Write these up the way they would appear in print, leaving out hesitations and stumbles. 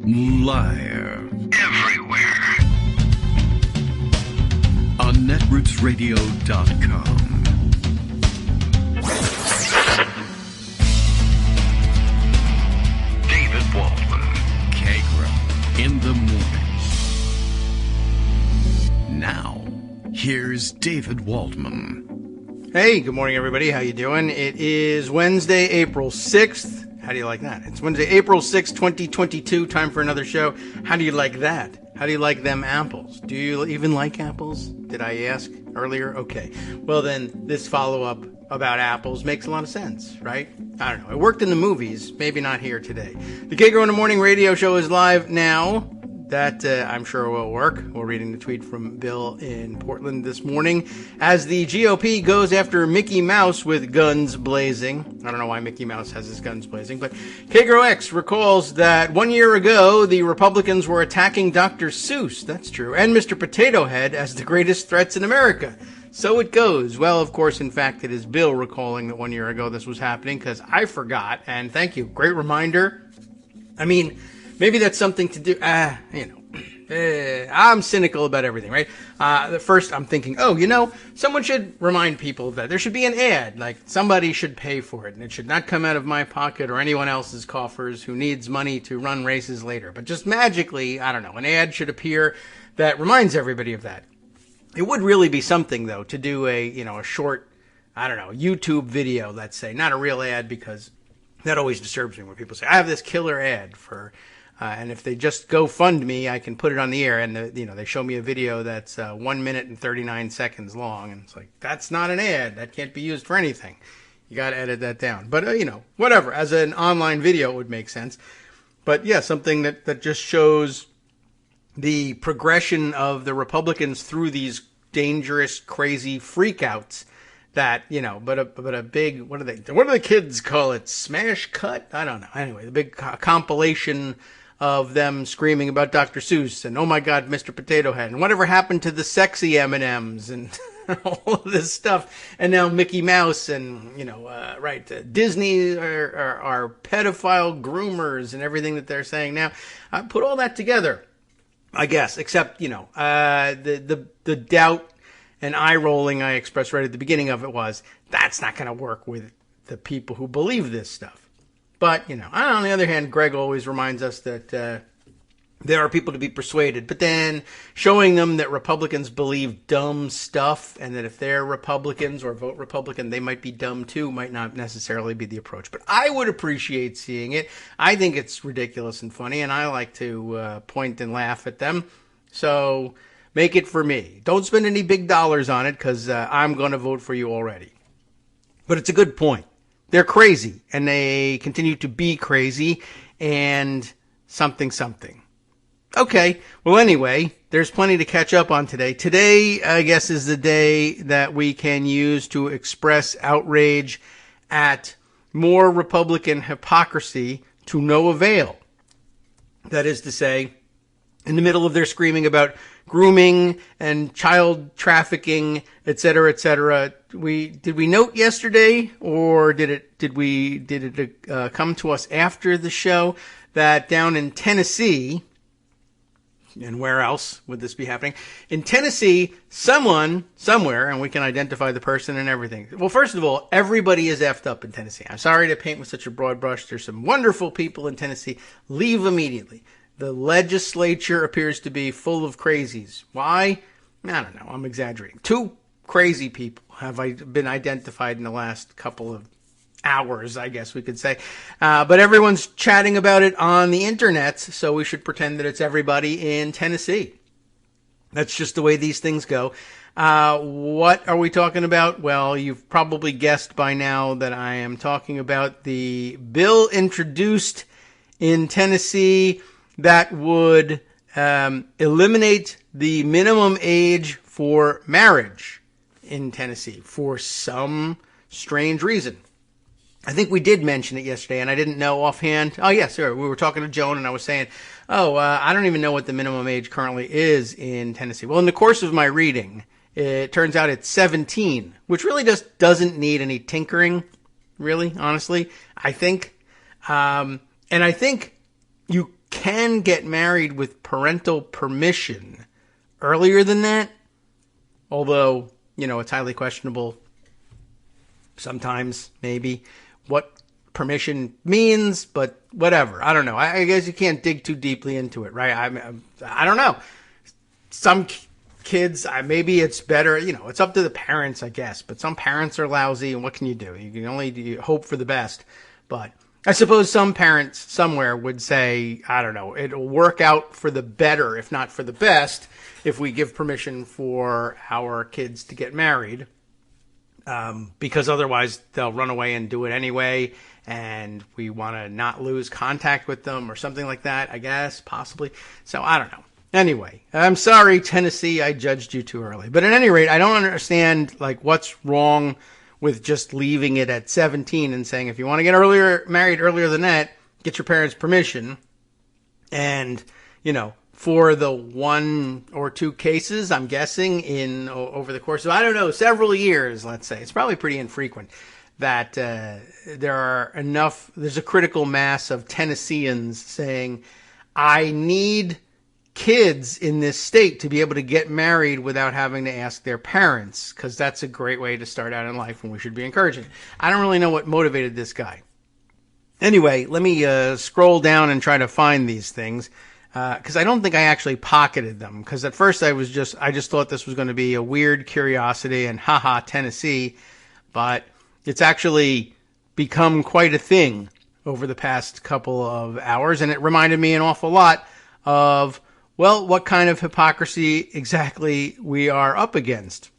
Liar. Everywhere. On netrootsradio.com. David Waldman. Kagro. In the morning. Now, here's David Waldman. Hey, good morning, everybody. How you doing? It is Wednesday, April 6th. How do you like that? It's Wednesday, April 6th, 2022. Time for another show. How do you like that? How do you like them apples? Do you even like apples? Did I ask earlier? Okay. Well, then this follow-up about apples makes a lot of sense, right? I don't know. It worked in the movies. Maybe not here today. The Kagro in the Morning radio show is live now. That, I'm sure, will work. We're reading the tweet from Bill in Portland this morning. As the GOP goes after Mickey Mouse with guns blazing. I don't know why Mickey Mouse has his guns blazing, but Kagro X recalls that 1 year ago, the Republicans were attacking Dr. Seuss, that's true, and Mr. Potato Head as the greatest threats in America. So it goes. Well, of course, in fact, it is Bill recalling that 1 year ago this was happening, because I forgot, and thank you. Great reminder. I mean, maybe that's something to do. I'm cynical about everything, right? First, I'm thinking, someone should remind people that there should be an ad. Like, somebody should pay for it, and it should not come out of my pocket or anyone else's coffers who needs money to run races later. But just magically, I don't know, an ad should appear that reminds everybody of that. It would really be something, though, to do a short, YouTube video, let's say. Not a real ad, because that always disturbs me when people say, I have this killer ad for... and if they just go fund me, I can put it on the air. And they show me a video that's 1 minute and 39 seconds long, and it's like, that's not an ad. That can't be used for anything. You got to edit that down. But whatever. As an online video, it would make sense. But yeah, something that just shows the progression of the Republicans through these dangerous, crazy freakouts. That, but a big, what do the kids call it? Smash cut? I don't know. Anyway, the big compilation of them screaming about Dr. Seuss and, oh my God, Mr. Potato Head, and whatever happened to the sexy M&Ms and all of this stuff. And now Mickey Mouse and, Disney are pedophile groomers and everything that they're saying now. Put all that together, I guess, except, the doubt and eye-rolling I expressed right at the beginning of it was, that's not going to work with the people who believe this stuff. But, on the other hand, Greg always reminds us that there are people to be persuaded. But then showing them that Republicans believe dumb stuff and that if they're Republicans or vote Republican, they might be dumb too, might not necessarily be the approach. But I would appreciate seeing it. I think it's ridiculous and funny, and I like to point and laugh at them. So make it for me. Don't spend any big dollars on it, because I'm going to vote for you already. But it's a good point. They're crazy, and they continue to be crazy, and something. Okay, well, anyway, there's plenty to catch up on today. Today, I guess, is the day that we can use to express outrage at more Republican hypocrisy to no avail. That is to say, in the middle of their screaming about grooming and child trafficking, et cetera, et cetera. Did we note yesterday, or did it come to us after the show, that down in Tennessee, and where else would this be happening? In Tennessee, someone, somewhere, and we can identify the person and everything. Well, first of all, everybody is effed up in Tennessee. I'm sorry to paint with such a broad brush. There's some wonderful people in Tennessee. Leave immediately. The legislature appears to be full of crazies. Why? I don't know. I'm exaggerating. 2 crazy people have been identified in the last couple of hours, I guess we could say. But everyone's chatting about it on the internet, so we should pretend that it's everybody in Tennessee. That's just the way these things go. What are we talking about? Well, you've probably guessed by now that I am talking about the bill introduced in Tennessee that would eliminate the minimum age for marriage in Tennessee for some strange reason. I think we did mention it yesterday, and I didn't know offhand. Oh, yes, sir. We were talking to Joan, and I was saying, I don't even know what the minimum age currently is in Tennessee. Well, in the course of my reading, it turns out it's 17, which really just doesn't need any tinkering, really, honestly, I think. And I think you can get married with parental permission. Earlier than that, although, it's highly questionable sometimes, maybe, what permission means, but whatever. I don't know. I guess you can't dig too deeply into it, right? I don't know. Some kids, maybe it's better, it's up to the parents, I guess, but some parents are lousy, and what can you do? You can only hope for the best. But I suppose some parents somewhere would say, I don't know, it'll work out for the better, if not for the best, if we give permission for our kids to get married, because otherwise they'll run away and do it anyway, and we want to not lose contact with them or something like that, I guess, possibly. So I don't know. Anyway, I'm sorry, Tennessee, I judged you too early. But at any rate, I don't understand what's wrong with just leaving it at 17 and saying, if you want to get married earlier than that, get your parents' permission. And, for the 1 or 2 cases, I'm guessing, over the course of, I don't know, several years, let's say, it's probably pretty infrequent, that there's a critical mass of Tennesseans saying, I need kids in this state to be able to get married without having to ask their parents, because that's a great way to start out in life, and we should be encouraging. I don't really know what motivated this guy. Anyway, let me scroll down and try to find these things, because I don't think I actually pocketed them, because at first I just thought this was going to be a weird curiosity and haha, Tennessee, but it's actually become quite a thing over the past couple of hours, and it reminded me an awful lot of what kind of hypocrisy exactly we are up against.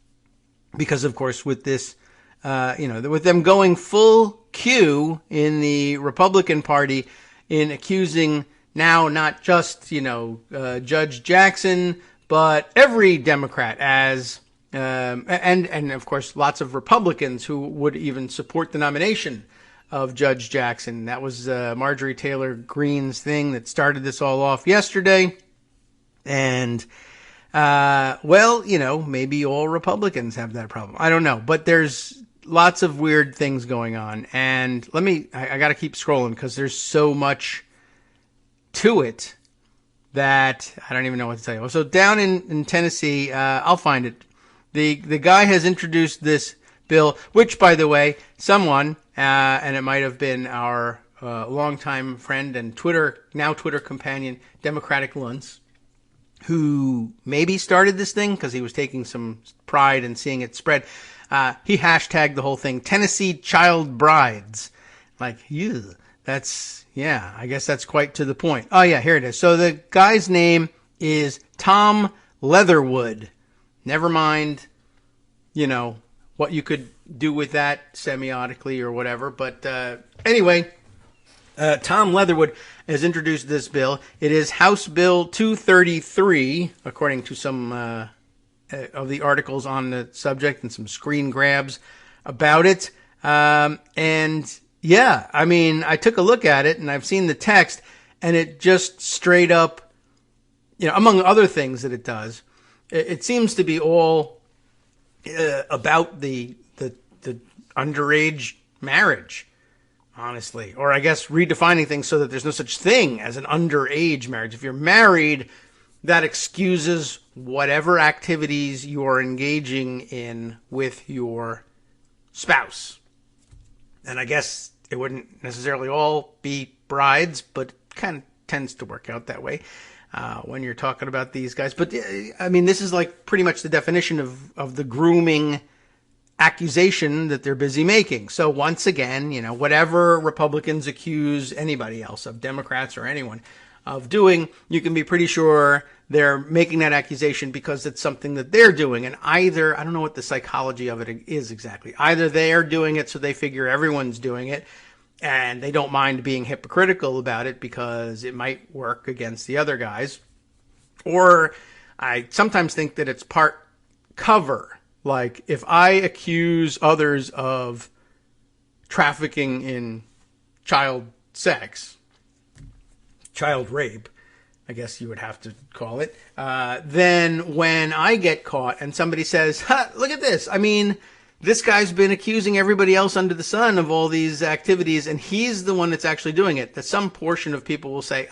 Because, of course, with this, with them going full Q in the Republican Party in accusing now not just, Judge Jackson, but every Democrat as, and of course, lots of Republicans who would even support the nomination of Judge Jackson. That was Marjorie Taylor Greene's thing that started this all off yesterday. And, maybe all Republicans have that problem. I don't know. But there's lots of weird things going on. And I got to keep scrolling because there's so much to it that I don't even know what to tell you. So down in Tennessee, I'll find it. The guy has introduced this bill, which, by the way, someone, and it might have been our longtime friend and Twitter companion, Democratic Luntz, who maybe started this thing because he was taking some pride in seeing it spread. He hashtagged the whole thing, Tennessee Child Brides. I guess that's quite to the point. Oh, yeah, here it is. So the guy's name is Tom Leatherwood. Never mind, what you could do with that semiotically or whatever. But anyway, Tom Leatherwood has introduced this bill. It is House Bill 233, according to some of the articles on the subject and some screen grabs about it. I took a look at it and I've seen the text, and it just straight up, among other things that it does, it seems to be all about the underage marriage. Honestly, or I guess redefining things so that there's no such thing as an underage marriage. If you're married, that excuses whatever activities you are engaging in with your spouse. And I guess it wouldn't necessarily all be brides, but it kind of tends to work out that way when you're talking about these guys. But this is pretty much the definition of the grooming accusation that they're busy making. So once again, whatever Republicans accuse anybody else of, Democrats or anyone, of doing, you can be pretty sure they're making that accusation because it's something that they're doing. And either, I don't know what the psychology of it is exactly, either they are doing it so they figure everyone's doing it and they don't mind being hypocritical about it because it might work against the other guys, or I sometimes think that it's part cover. Like, if I accuse others of trafficking in child sex, child rape, I guess you would have to call it, then when I get caught and somebody says, look at this, this guy's been accusing everybody else under the sun of all these activities, and he's the one that's actually doing it, that some portion of people will say,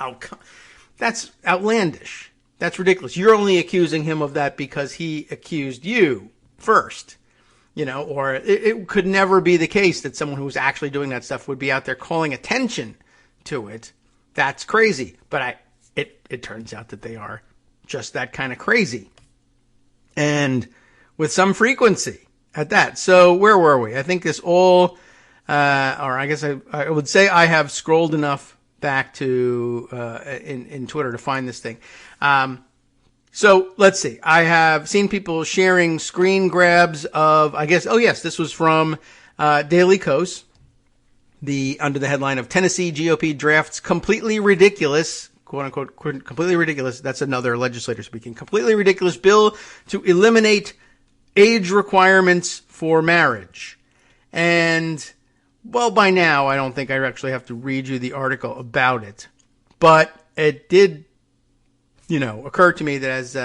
That's outlandish. That's ridiculous. You're only accusing him of that because he accused you first. Or it could never be the case that someone who was actually doing that stuff would be out there calling attention to it. That's crazy. But it turns out that they are just that kind of crazy. And with some frequency at that. So where were we? I think this all, or I guess I would say I have scrolled enough back to, in Twitter to find this thing. So let's see. I have seen people sharing screen grabs of, I guess, oh yes, this was from Daily Kos, under the headline of Tennessee GOP drafts completely ridiculous, quote unquote, completely ridiculous. That's another legislator speaking. Completely ridiculous bill to eliminate age requirements for marriage. And, well, by now, I don't think I actually have to read you the article about it. But it did occur to me that as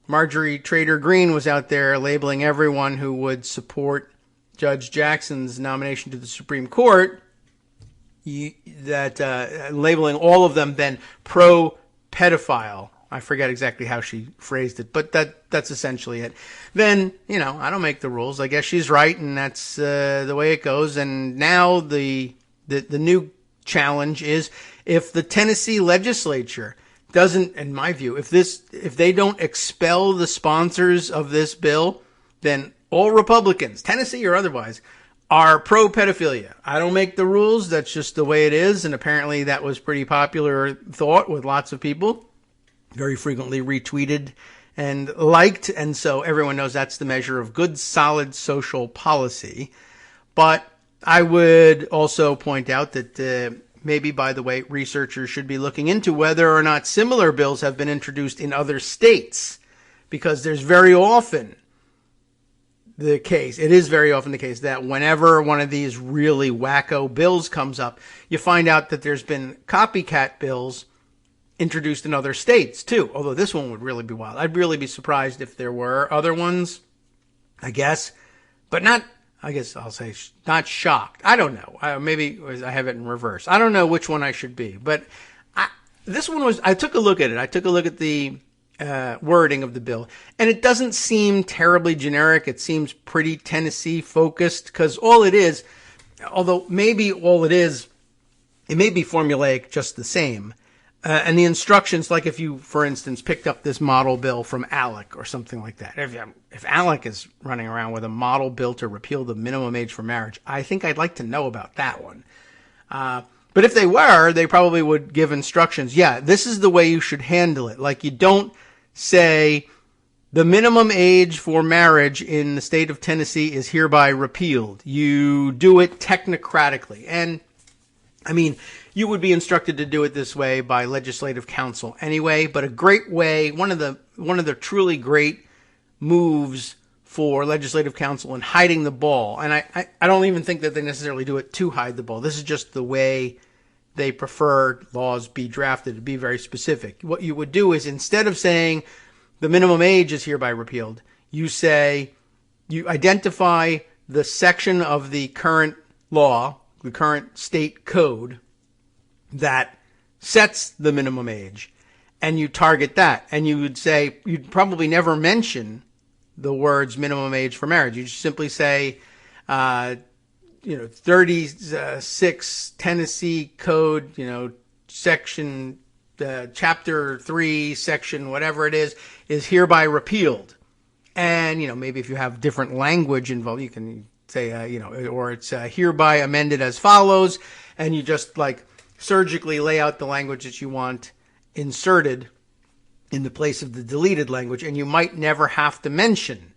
Marjorie Trader Greene was out there labeling everyone who would support Judge Jackson's nomination to the Supreme Court, labeling all of them then pro-pedophile. I forget exactly how she phrased it, but that's essentially it. Then, I don't make the rules. I guess she's right, and that's the way it goes. And now the new challenge is if the Tennessee legislature doesn't, in my view, if they don't expel the sponsors of this bill, then all Republicans, Tennessee or otherwise, are pro-pedophilia. I don't make the rules. That's just the way it is. And apparently that was pretty popular thought with lots of people, very frequently retweeted and liked. And so everyone knows that's the measure of good, solid social policy. But I would also point out that maybe, by the way, researchers should be looking into whether or not similar bills have been introduced in other states, because there's very often the case, it is very often the case that whenever one of these really wacko bills comes up, you find out that there's been copycat bills introduced in other states too, although this one would really be wild. I'd really be surprised if there were other ones, I guess, but not, I guess I'll say not shocked. I don't know. Maybe I have it in reverse. I don't know which one I should be. But this one was, I took a look at it. I took a look at the wording of the bill. And it doesn't seem terribly generic. It seems pretty Tennessee focused, because all it is, although maybe all it is, it may be formulaic just the same. And the instructions, like if you, for instance, picked up this model bill from ALEC or something like that. If ALEC is running around with a model bill to repeal the minimum age for marriage, I think I'd like to know about that one. But if they were, they probably would give instructions. Yeah, this is the way you should handle it. Like, you don't say the minimum age for marriage in the state of Tennessee is hereby repealed. You do it technocratically. And, I mean, you would be instructed to do it this way by legislative council anyway, but a great way, one of the truly great moves for legislative council in hiding the ball, and I don't even think that they necessarily do it to hide the ball. This is just the way they prefer laws be drafted, to be very specific. What you would do is, instead of saying the minimum age is hereby repealed, you say, you identify the section of the current law, the current state code, that sets the minimum age, and you target that. And you would say, you'd probably never mention the words minimum age for marriage. You just simply say, 36 Tennessee Code, section, chapter 3, section, whatever it is hereby repealed. And, maybe if you have different language involved, you can say, or it's hereby amended as follows, and you just surgically lay out the language that you want inserted in the place of the deleted language, and you might never have to mention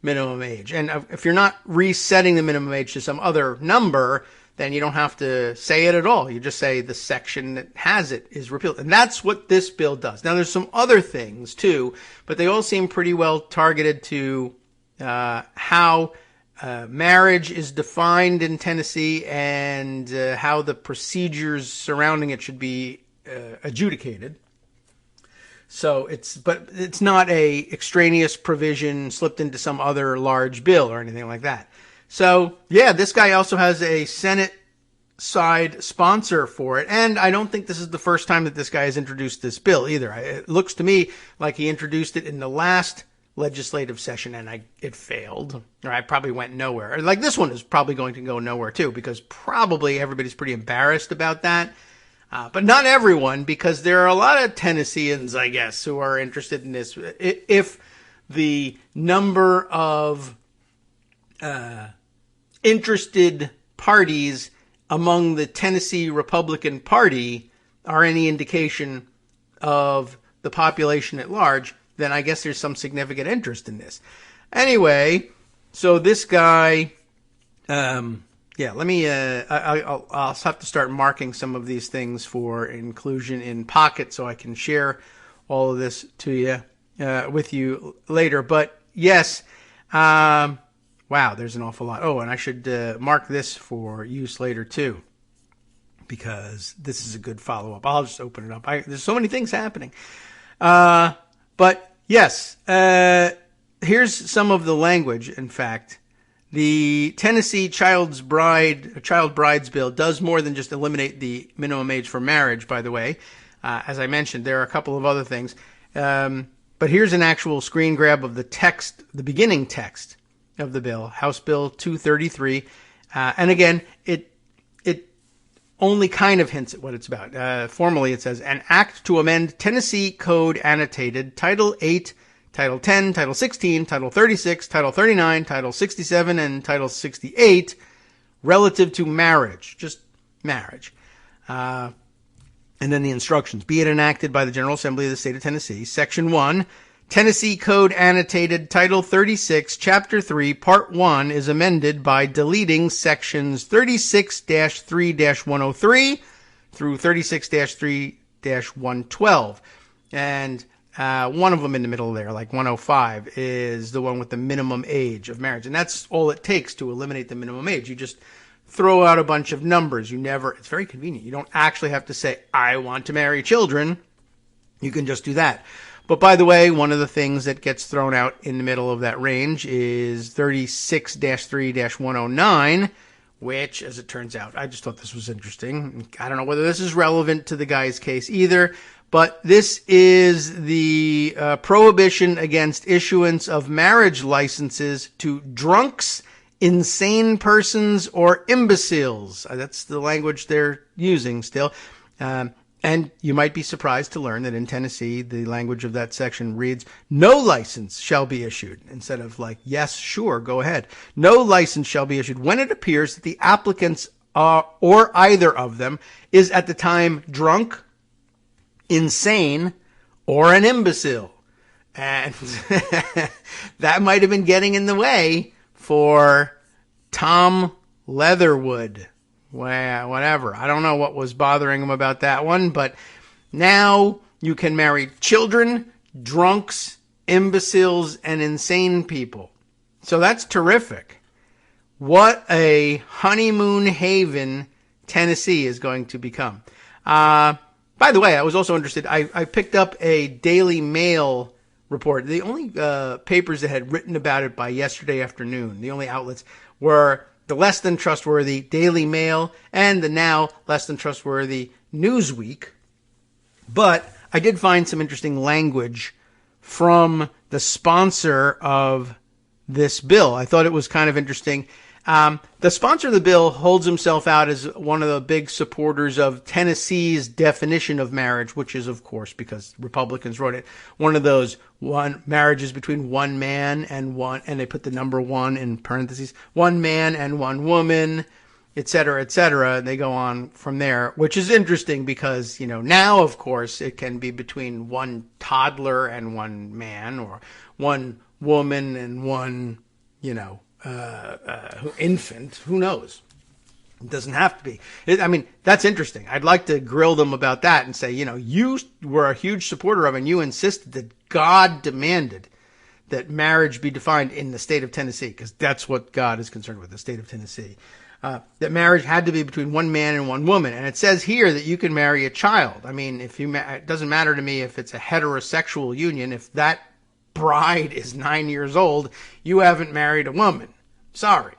minimum age. And if you're not resetting the minimum age to some other number, then you don't have to say it at all. You just say the section that has it is repealed. And that's what this bill does. Now, there's some other things too, but they all seem pretty well targeted to how marriage is defined in Tennessee and how the procedures surrounding it should be adjudicated. So it's not a extraneous provision slipped into some other large bill or anything like that. So yeah, this guy also has a Senate side sponsor for it. And I don't think this is the first time that this guy has introduced this bill either. It looks to me like he introduced it in the last legislative session and it failed, or I probably went nowhere. Like this one is probably going to go nowhere too, because probably everybody's pretty embarrassed about that. But not everyone, because there are a lot of Tennesseans, I guess, who are interested in this. If the number of interested parties among the Tennessee Republican Party are any indication of the population at large, then I guess there's some significant interest in this. Anyway, so this guy, I'll have to start marking some of these things for inclusion in Pocket so I can share all of this to you, with you later. But yes, wow, there's an awful lot. Oh, and I should mark this for use later too, because this is a good follow-up. I'll just open it up. There's so many things happening. But yes, here's some of the language, in fact. The Tennessee Child Brides Bill does more than just eliminate the minimum age for marriage, by the way. As I mentioned, there are a couple of other things. But here's an actual screen grab of the text, the beginning text of the bill, House Bill 233. And again, it only kind of hints at what it's about. Formally, it says, an act to amend Tennessee Code Annotated, Title 8, Title 10, Title 16, Title 36, Title 39, Title 67, and Title 68 relative to marriage, just marriage. And then the instructions. Be it enacted by the General Assembly of the State of Tennessee. Section 1, Tennessee Code Annotated, Title 36, Chapter 3, Part 1 is amended by deleting Sections 36-3-103 through 36-3-112. And one of them in the middle there, like 105, is the one with the minimum age of marriage. And that's all it takes to eliminate the minimum age. You just throw out a bunch of numbers. It's very convenient. You don't actually have to say, I want to marry children. You can just do that. But by the way, one of the things that gets thrown out in the middle of that range is 36-3-109, which, as it turns out, I just thought this was interesting. I don't know whether this is relevant to the guy's case either, but this is the prohibition against issuance of marriage licenses to drunks, insane persons, or imbeciles. That's the language they're using still. And you might be surprised to learn that in Tennessee, the language of that section reads, no license shall be issued, instead of like, yes, sure, go ahead. No license shall be issued when it appears that the applicants or either of them is at the time drunk, insane, or an imbecile. And that might have been getting in the way for Tom Leatherwood. Well, whatever. I don't know what was bothering him about that one, but now you can marry children, drunks, imbeciles, and insane people. So that's terrific. What a honeymoon haven Tennessee is going to become. By the way, I was also interested. I picked up a Daily Mail report. The only papers that had written about it by yesterday afternoon, the only outlets, were the less than trustworthy Daily Mail and the now less than trustworthy Newsweek. But I did find some interesting language from the sponsor of this bill. I thought it was kind of interesting. The sponsor of the bill holds himself out as one of the big supporters of Tennessee's definition of marriage, which is, of course, because Republicans wrote it, one of those marriages between one man and and they put the number one in parentheses, one man and one woman, et cetera, and they go on from there, which is interesting because, now, of course, it can be between one toddler and one man, or one woman and one, infant. Who knows? It doesn't have to be. That's interesting. I'd like to grill them about that and say, you were a huge supporter of, and you insisted that God demanded that marriage be defined in the state of Tennessee, because that's what God is concerned with, the state of Tennessee. That marriage had to be between one man and one woman. And it says here that you can marry a child. It doesn't matter to me if it's a heterosexual union. If that bride is 9 years old, you haven't married a woman. Sorry.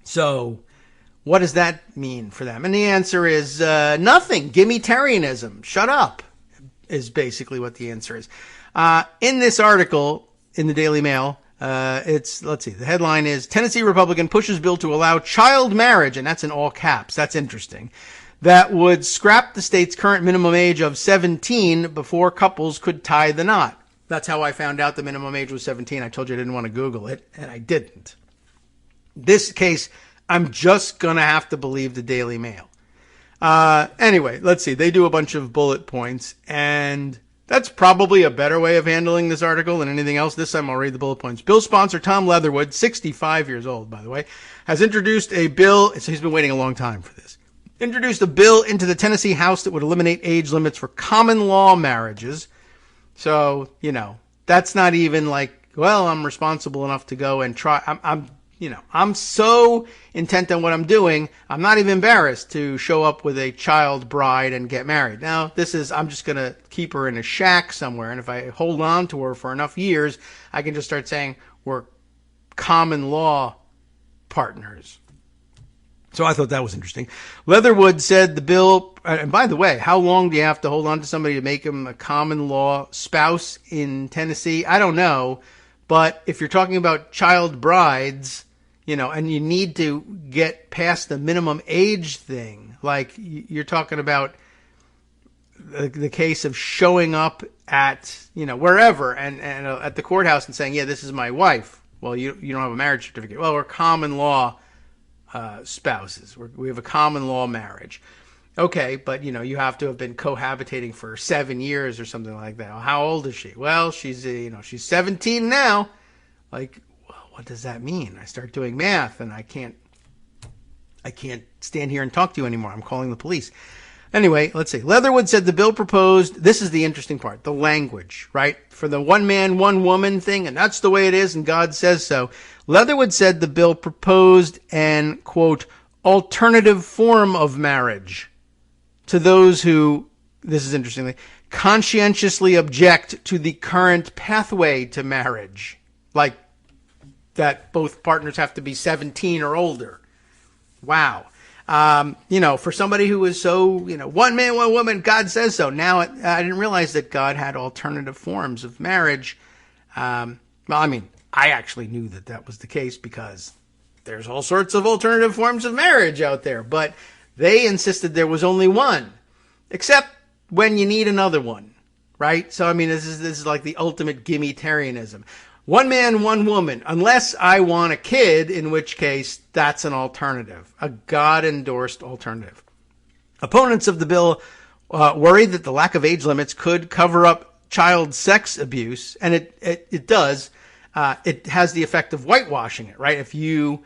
So what does that mean for them? And the answer is nothing. Gimme-tarianism. Shut up is basically what the answer is. In this article in the Daily Mail, let's see, the headline is Tennessee Republican pushes bill to allow child marriage, and that's in all caps. That's interesting. That would scrap the state's current minimum age of 17 before couples could tie the knot. That's how I found out the minimum age was 17. I told you I didn't want to Google it, and I didn't. This case, I'm just going to have to believe the Daily Mail. Anyway, let's see. They do a bunch of bullet points, and that's probably a better way of handling this article than anything else. This time I'll read the bullet points. Bill sponsor Tom Leatherwood, 65 years old, by the way, has introduced a bill. So he's been waiting a long time for this. Introduced a bill into the Tennessee House that would eliminate age limits for common law marriages. So, that's not even like, well, I'm responsible enough to go and try. I'm so intent on what I'm doing, I'm not even embarrassed to show up with a child bride and get married. Now, I'm just going to keep her in a shack somewhere, and if I hold on to her for enough years, I can just start saying we're common law partners. So I thought that was interesting. Leatherwood said the bill, and by the way, how long do you have to hold on to somebody to make him a common law spouse in Tennessee? I don't know, but if you're talking about child brides, and you need to get past the minimum age thing, like you're talking about the case of showing up at, wherever and at the courthouse and saying, yeah, this is my wife. Well, you don't have a marriage certificate. Well, we're common law spouses. We have a common law marriage. Okay, but you have to have been cohabitating for 7 years or something like that. Well, how old is she? Well, she's she's 17 now. Like, what does that mean? I start doing math and I can't stand here and talk to you anymore. I'm calling the police. Anyway, let's see. Leatherwood said the bill proposed, this is the interesting part, the language, right? For the one man, one woman thing, and that's the way it is, and God says so. Leatherwood said the bill proposed an, quote, alternative form of marriage to those who, this is interesting, conscientiously object to the current pathway to marriage. Like, that both partners have to be 17 or older. Wow. For somebody who was so, one man, one woman, God says so. Now, I didn't realize that God had alternative forms of marriage. I actually knew that was the case because there's all sorts of alternative forms of marriage out there. But they insisted there was only one, except when you need another one, right? So, this is like the ultimate gimme-tarianism. One man, one woman, unless I want a kid, in which case that's an alternative, a God-endorsed alternative. Opponents of the bill worry that the lack of age limits could cover up child sex abuse, and it does. It has the effect of whitewashing it, right? If you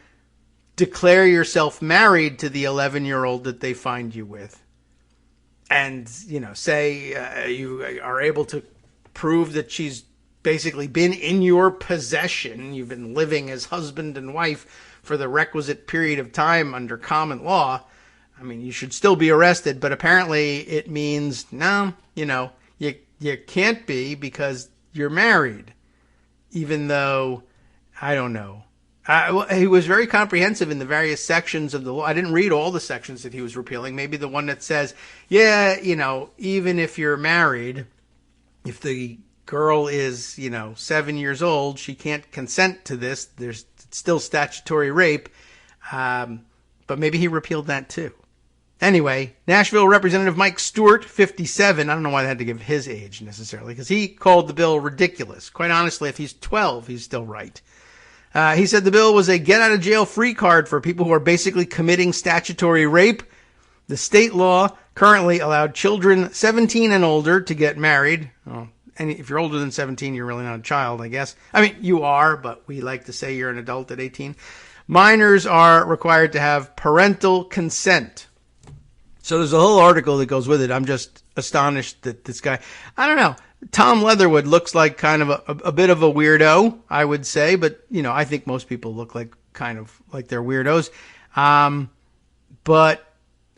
declare yourself married to the 11-year-old that they find you with, and, say you are able to prove that she's basically been in your possession, you've been living as husband and wife for the requisite period of time under common law, you should still be arrested, but apparently it means, no, you can't be because you're married, even though, I don't know. He was very comprehensive in the various sections of the law. I didn't read all the sections that he was repealing. Maybe the one that says, yeah, even if you're married, if the girl is, 7 years old, she can't consent to this. There's still statutory rape. But maybe he repealed that too. Anyway, Nashville Representative Mike Stewart, 57. I don't know why they had to give his age necessarily, because he called the bill ridiculous. Quite honestly, if he's 12, he's still right. He said the bill was a get-out-of-jail-free card for people who are basically committing statutory rape. The state law currently allowed children 17 and older to get married. And if you're older than 17, you're really not a child, I guess. You are, but we like to say you're an adult at 18. Minors are required to have parental consent. So there's a whole article that goes with it. I'm just astonished that this guy, I don't know, Tom Leatherwood looks like kind of a bit of a weirdo, I would say. But, I think most people look like kind of like they're weirdos. But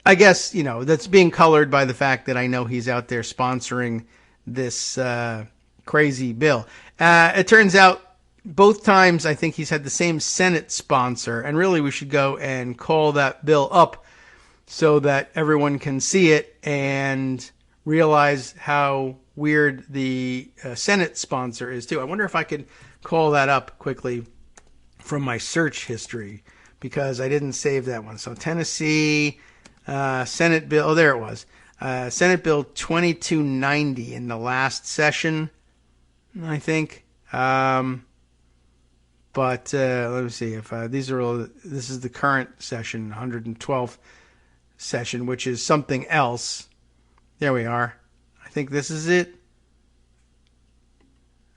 I guess, that's being colored by the fact that I know he's out there sponsoring this crazy bill. It turns out both times I think he's had the same Senate sponsor, and really we should go and call that bill up so that everyone can see it and realize how weird the Senate sponsor is too. I wonder if I could call that up quickly from my search history, because I didn't save that one. So Tennessee Senate bill, oh, there it was. Senate Bill 2290 in the last session, I think. But let me see if these are all. This is the current session, 112th session, which is something else. There we are. I think this is it.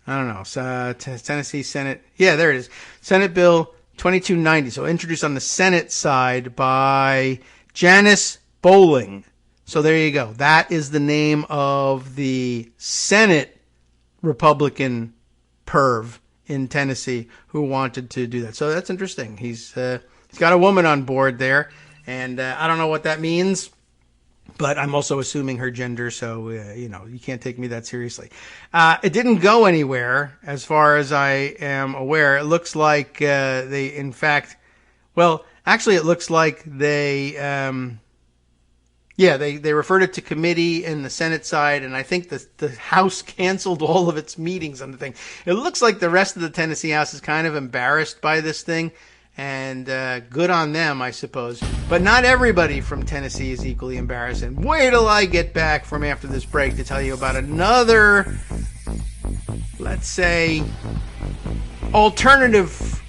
I don't know. Tennessee Senate. Yeah, there it is. Senate Bill 2290. So introduced on the Senate side by Janice Bowling. So there you go. That is the name of the Senate Republican perv in Tennessee who wanted to do that. So that's interesting. He's got a woman on board there, and I don't know what that means, but I'm also assuming her gender, so you can't take me that seriously. It didn't go anywhere, as far as I am aware. It looks like they, in fact, well, actually, it looks like they referred it to committee in the Senate side, and I think the House canceled all of its meetings on the thing. It looks like the rest of the Tennessee House is kind of embarrassed by this thing, and good on them, I suppose. But not everybody from Tennessee is equally embarrassed. And wait till I get back from after this break to tell you about another, let's say, alternative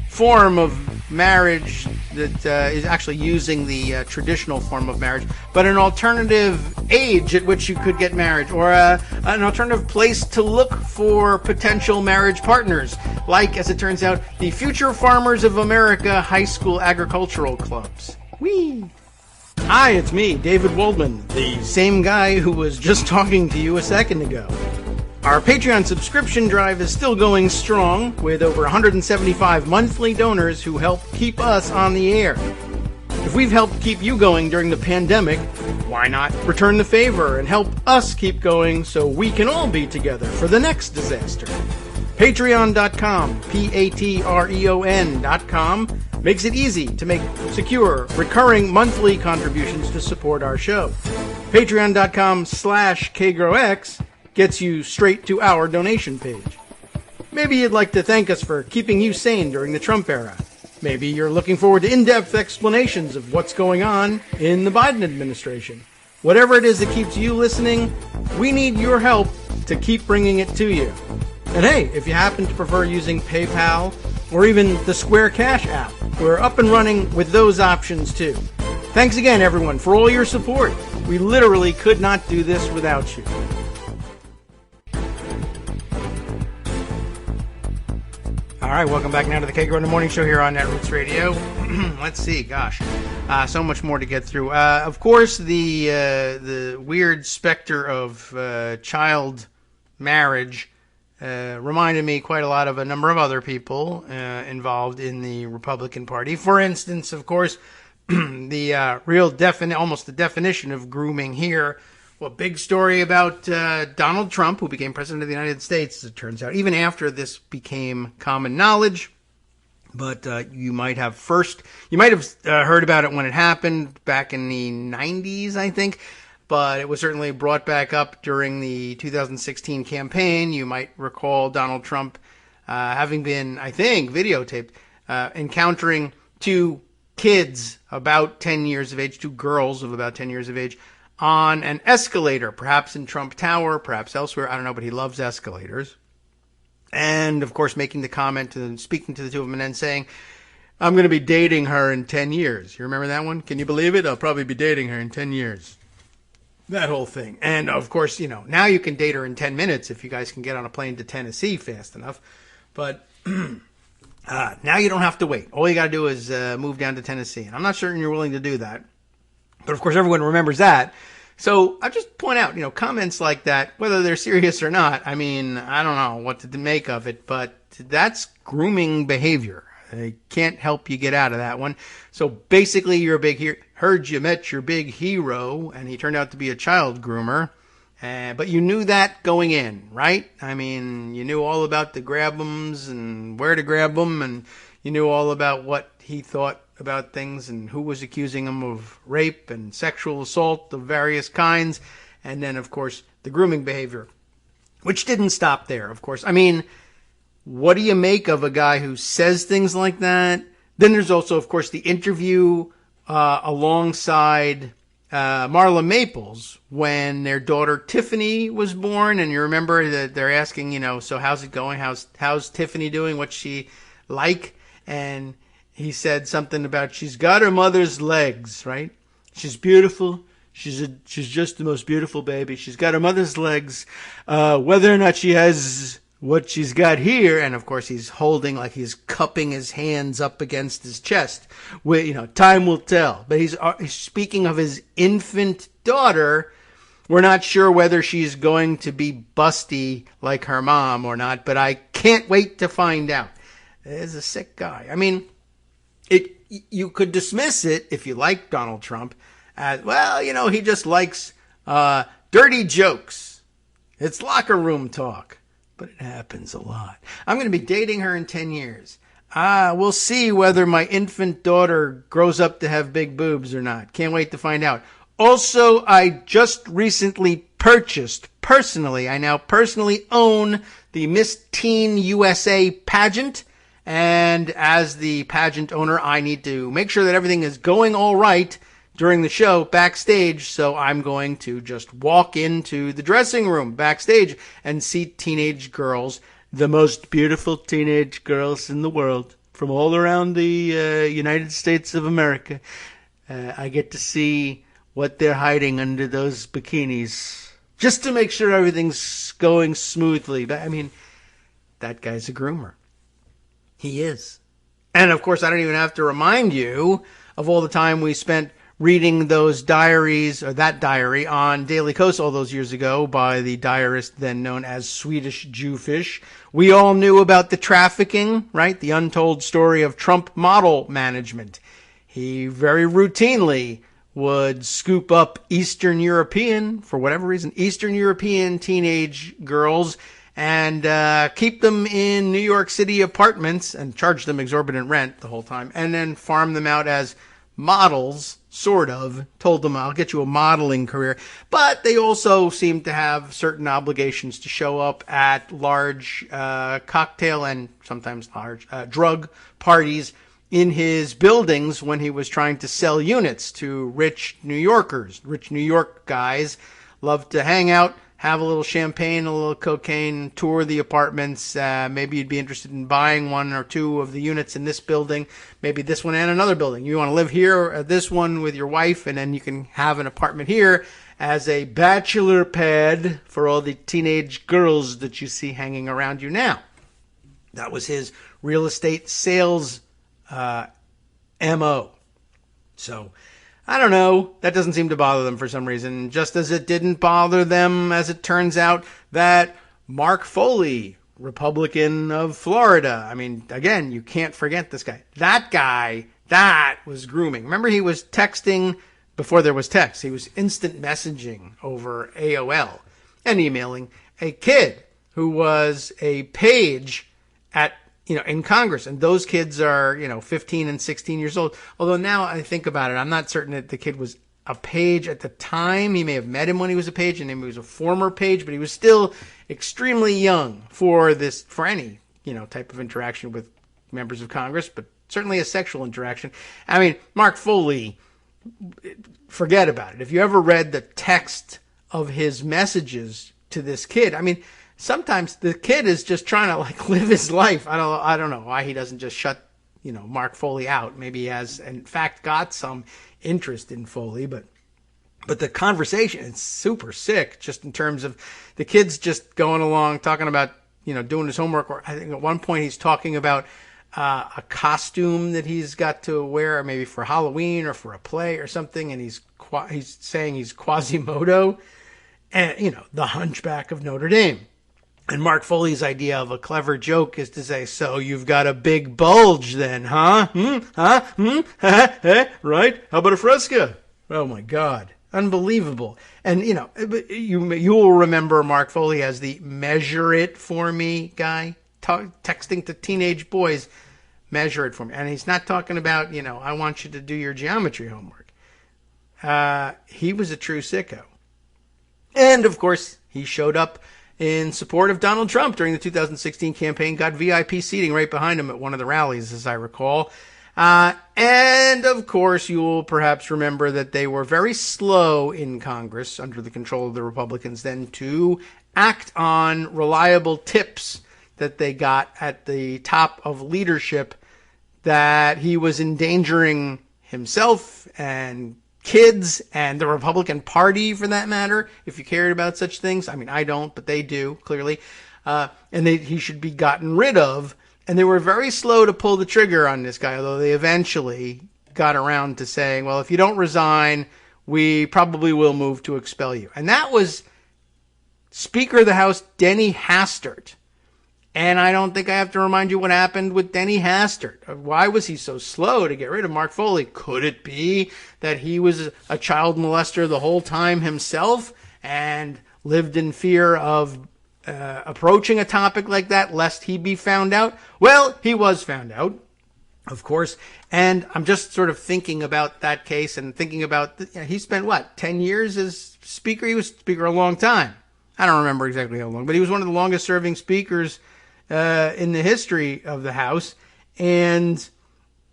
form of marriage that is actually using the traditional form of marriage, but an alternative age at which you could get married, or an alternative place to look for potential marriage partners, like, as it turns out, the Future Farmers of America high school agricultural clubs. Whee! Hi, it's me, David Waldman, the same guy who was just talking to you a second ago. Our Patreon subscription drive is still going strong, with over 175 monthly donors who help keep us on the air. If we've helped keep you going during the pandemic, why not return the favor and help us keep going so we can all be together for the next disaster? Patreon.com, Patreon.com, makes it easy to make secure, recurring monthly contributions to support our show. Patreon.com/KagroX gets you straight to our donation page. Maybe you'd like to thank us for keeping you sane during the Trump era. Maybe you're looking forward to in-depth explanations of what's going on in the Biden administration. Whatever it is that keeps you listening, we need your help to keep bringing it to you. And hey, if you happen to prefer using PayPal or even the Square Cash app, we're up and running with those options too. Thanks again, everyone, for all your support. We literally could not do this without you. All right, welcome back now to the Kagro in the Morning Show here on Netroots Radio. Let's see, gosh, so much more to get through. Of course, the weird specter of child marriage reminded me quite a lot of a number of other people involved in the Republican Party. For instance, of course, the almost the definition of grooming here. Well, big story about Donald Trump, who became president of the United States, as it turns out, even after this became common knowledge. But you might have heard about it when it happened back in the 90s, I think. But it was certainly brought back up during the 2016 campaign. You might recall Donald Trump having been, I think, videotaped, encountering two kids about 10 years of age, two girls of about 10 years of age, on an escalator, perhaps in Trump Tower, perhaps elsewhere, I don't know, but he loves escalators. And, of course, making the comment and speaking to the two of them and then saying, I'm going to be dating her in 10 years. You remember that one? Can you believe it? I'll probably be dating her in 10 years. That whole thing. And, of course, now you can date her in 10 minutes if you guys can get on a plane to Tennessee fast enough. But now you don't have to wait. All you got to do is move down to Tennessee. And I'm not certain you're willing to do that. But, of course, everyone remembers that. So I just point out, comments like that, whether they're serious or not, I mean, I don't know what to make of it, but that's grooming behavior. They can't help you get out of that one. So basically, you're a big hero. Heard you met your big hero, and he turned out to be a child groomer. But you knew that going in, right? I mean, you knew all about the grab-ems and where to grab them, and you knew all about what he thought about things and who was accusing him of rape and sexual assault of various kinds. And then, of course, the grooming behavior, which didn't stop there, of course. I mean, what do you make of a guy who says things like that? Then there's also, of course, the interview alongside Marla Maples when their daughter Tiffany was born. And you remember that they're asking, so how's it going? How's Tiffany doing? What's she like? And he said something about she's got her mother's legs, right? She's beautiful. She's just the most beautiful baby. She's got her mother's legs. Whether or not she has what she's got here, and of course he's holding, like he's cupping his hands up against his chest. Time will tell. But he's speaking of his infant daughter. We're not sure whether she's going to be busty like her mom or not, but I can't wait to find out. He's a sick guy. I mean, you could dismiss it if you like Donald Trump as, well, he just likes dirty jokes. It's locker room talk. But it happens a lot. I'm going to be dating her in 10 years. We'll see whether my infant daughter grows up to have big boobs or not. Can't wait to find out. Also, I just recently purchased, I now personally own the Miss Teen USA pageant. And as the pageant owner, I need to make sure that everything is going all right during the show backstage. So I'm going to just walk into the dressing room backstage and see teenage girls, the most beautiful teenage girls in the world from all around the United States of America. I get to see what they're hiding under those bikinis just to make sure everything's going smoothly. But I mean, that guy's a groomer. He is. And of course, I don't even have to remind you of all the time we spent reading those diaries, or that diary, on Daily Kos all those years ago by the diarist then known as Swedish Jewfish. We all knew about the trafficking, right? The untold story of Trump model management. He very routinely would scoop up Eastern European, for whatever reason, Eastern European teenage girls and keep them in New York City apartments and charge them exorbitant rent the whole time, and then farm them out as models, sort of. Told them, I'll get you a modeling career. But they also seemed to have certain obligations to show up at large cocktail and sometimes large drug parties in his buildings when he was trying to sell units to rich New Yorkers. Rich New York guys love to hang out, have a little champagne, a little cocaine, tour the apartments. Maybe you'd be interested in buying one or two of the units in this building, maybe this one and another building. You want to live here at this one with your wife, and then you can have an apartment here as a bachelor pad for all the teenage girls that you see hanging around you now. That was his real estate sales MO. So, I don't know. That doesn't seem to bother them for some reason. Just as it didn't bother them, as it turns out, that Mark Foley, Republican of Florida. I mean, again, you can't forget this guy. That guy, that was grooming. Remember, he was texting before there was text. He was instant messaging over AOL and emailing a kid who was a page at in Congress. And those kids are, 15 and 16 years old. Although now I think about it, I'm not certain that the kid was a page at the time. He may have met him when he was a page, and maybe he was a former page, but he was still extremely young for any, type of interaction with members of Congress, but certainly a sexual interaction. I mean, Mark Foley, forget about it. If you ever read the text of his messages to this kid, I mean, sometimes the kid is just trying to live his life. I don't know why he doesn't just shut, Mark Foley out. Maybe he has, in fact, got some interest in Foley, but the conversation is super sick, just in terms of the kid's just going along, talking about, doing his homework. Or I think at one point he's talking about a costume that he's got to wear, maybe for Halloween or for a play or something. And he's saying he's Quasimodo and, the Hunchback of Notre Dame. And Mark Foley's idea of a clever joke is to say, so you've got a big bulge then, huh? Right? How about a fresca? Oh, my God. Unbelievable. And, you will remember Mark Foley as the measure it for me guy, texting to teenage boys, measure it for me. And he's not talking about, I want you to do your geometry homework. He was a true sicko. And, of course, he showed up in support of Donald Trump during the 2016 campaign, got VIP seating right behind him at one of the rallies, as I recall. And, of course, you will perhaps remember that they were very slow in Congress, under the control of the Republicans then, to act on reliable tips that they got at the top of leadership that he was endangering himself and kids and the Republican Party, for that matter, if you cared about such things. I mean, I don't, but they do, clearly. He should be gotten rid of. And they were very slow to pull the trigger on this guy, although they eventually got around to saying, well, if you don't resign, we probably will move to expel you. And that was Speaker of the House Denny Hastert. And I don't think I have to remind you what happened with Denny Hastert. Why was he so slow to get rid of Mark Foley? Could it be that he was a child molester the whole time himself and lived in fear of approaching a topic like that lest he be found out? Well, he was found out, of course. And I'm just sort of thinking about that case and thinking about, he spent, 10 years as Speaker? He was Speaker a long time. I don't remember exactly how long, but he was one of the longest serving speakers in the history of the House. And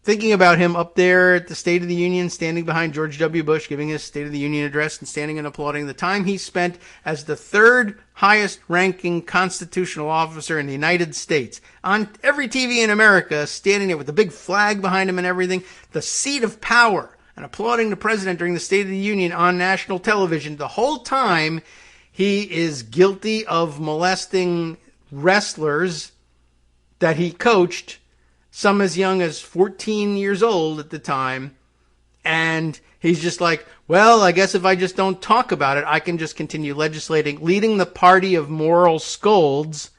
thinking about him up there at the State of the Union, standing behind George W. Bush, giving his State of the Union address and standing and applauding the time he spent as the third highest ranking constitutional officer in the United States, on every TV in America, standing there with the big flag behind him and everything, the seat of power, and applauding the president during the State of the Union on national television. The whole time he is guilty of molesting wrestlers that he coached, some as young as 14 years old at the time. And he's just like, well, I guess if I just don't talk about it, I can just continue legislating, leading the party of moral scolds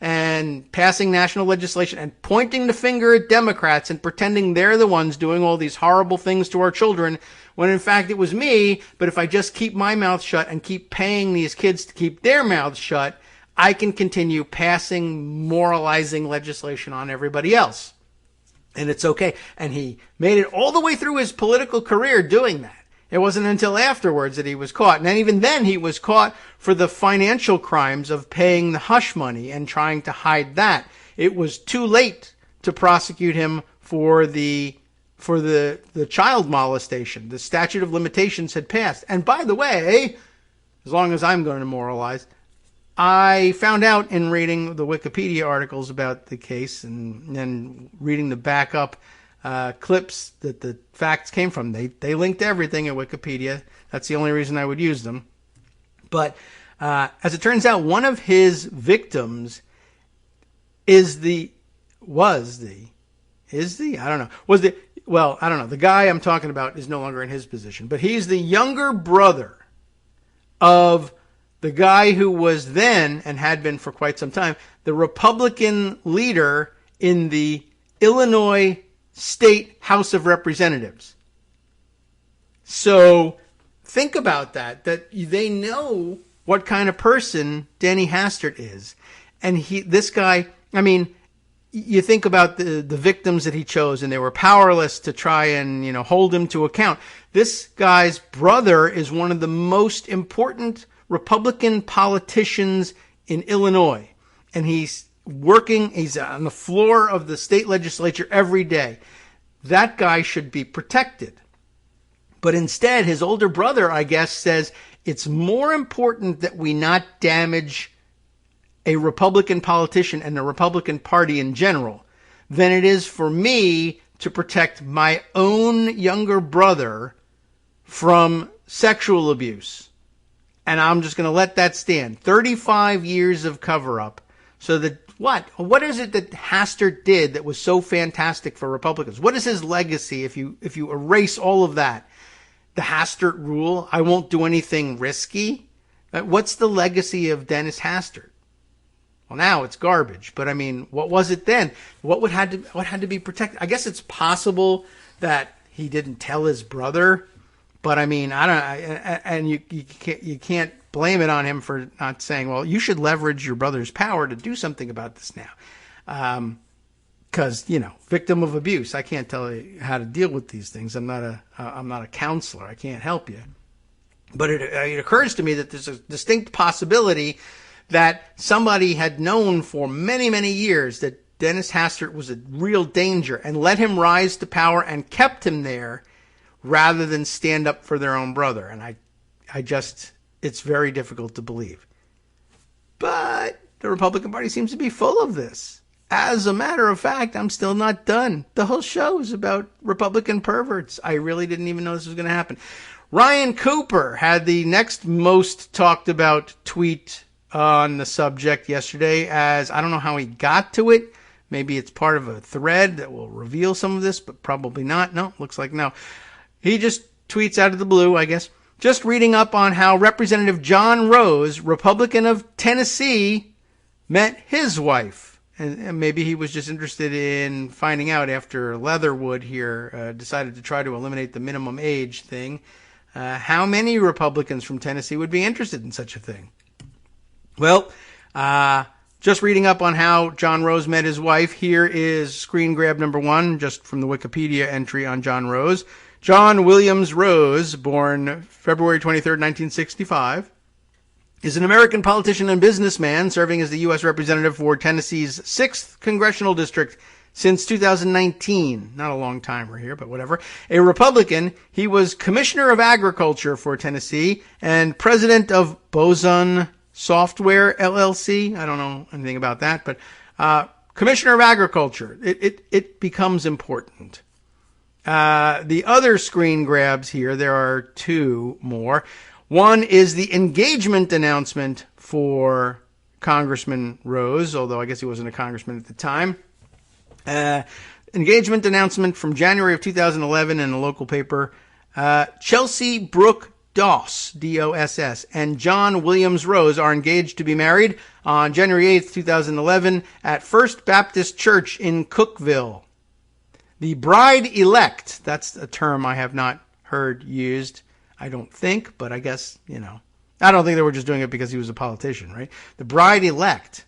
and passing national legislation and pointing the finger at Democrats and pretending they're the ones doing all these horrible things to our children, when in fact it was me. But if I just keep my mouth shut and keep paying these kids to keep their mouths shut, I can continue passing moralizing legislation on everybody else. And it's okay. And he made it all the way through his political career doing that. It wasn't until afterwards that he was caught. And even then he was caught for the financial crimes of paying the hush money and trying to hide that. It was too late to prosecute him for the child molestation. The statute of limitations had passed. And by the way, as long as I'm going to moralize, I found out in reading the Wikipedia articles about the case and then reading the backup clips that the facts came from. They linked everything at Wikipedia. That's the only reason I would use them. But as it turns out, one of his victims the guy I'm talking about is no longer in his position, but he's the younger brother of the guy who was then, and had been for quite some time, the Republican leader in the Illinois State House of Representatives. So think about that they know what kind of person Denny Hastert is. And this guy, I mean, you think about the victims that he chose, and they were powerless to try and, hold him to account. This guy's brother is one of the most important Republican politicians in Illinois. And he's on the floor of the state legislature every day. That guy should be protected. But instead, his older brother, I guess, says it's more important that we not damage a Republican politician and the Republican Party in general than it is for me to protect my own younger brother from sexual abuse. And I'm just going to let that stand. 35 years of cover-up. So that what is it that Hastert did that was so fantastic for Republicans? What is his legacy if you erase all of that? The Hastert rule, I won't do anything risky. What's the legacy of Dennis Hastert? Well, now it's garbage. But I mean, what was it then? What had to be protected? I guess it's possible that he didn't tell his brother, But I mean, and you can't blame it on him for not saying, well, you should leverage your brother's power to do something about this now. Because, victim of abuse, I can't tell you how to deal with these things. I'm not a counselor. I can't help you. But it occurs to me that there's a distinct possibility that somebody had known for many, many years that Dennis Hastert was a real danger and let him rise to power and kept him there rather than stand up for their own brother. And it's very difficult to believe. But the Republican Party seems to be full of this. As a matter of fact, I'm still not done. The whole show is about Republican perverts. I really didn't even know this was going to happen. Ryan Cooper had the next most talked about tweet on the subject yesterday, as I don't know how he got to it. Maybe it's part of a thread that will reveal some of this, but probably not. No, looks like no. He just tweets out of the blue, I guess. Just reading up on how Representative John Rose, Republican of Tennessee, met his wife. And maybe he was just interested in finding out after Leatherwood here decided to try to eliminate the minimum age thing. How many Republicans from Tennessee would be interested in such a thing? Well, just reading up on how John Rose met his wife, here is screen grab number 1, just from the Wikipedia entry on John Rose. John Williams Rose, born February 23rd, 1965, is an American politician and businessman serving as the U.S. Representative for Tennessee's 6th Congressional District since 2019. Not a long timer here, but whatever. A Republican, he was Commissioner of Agriculture for Tennessee and President of Boson Software LLC. I don't know anything about that, but Commissioner of Agriculture. It becomes important. The other screen grabs here, there are 2 more. One is the engagement announcement for Congressman Rose, although I guess he wasn't a congressman at the time. Engagement announcement from January of 2011 in a local paper. Chelsea Brooke Doss, D-O-S-S, and John Williams Rose are engaged to be married on January 8th, 2011 at First Baptist Church in Cookeville. The bride-elect, that's a term I have not heard used, I don't think, but I guess, I don't think they were just doing it because he was a politician, right? The bride-elect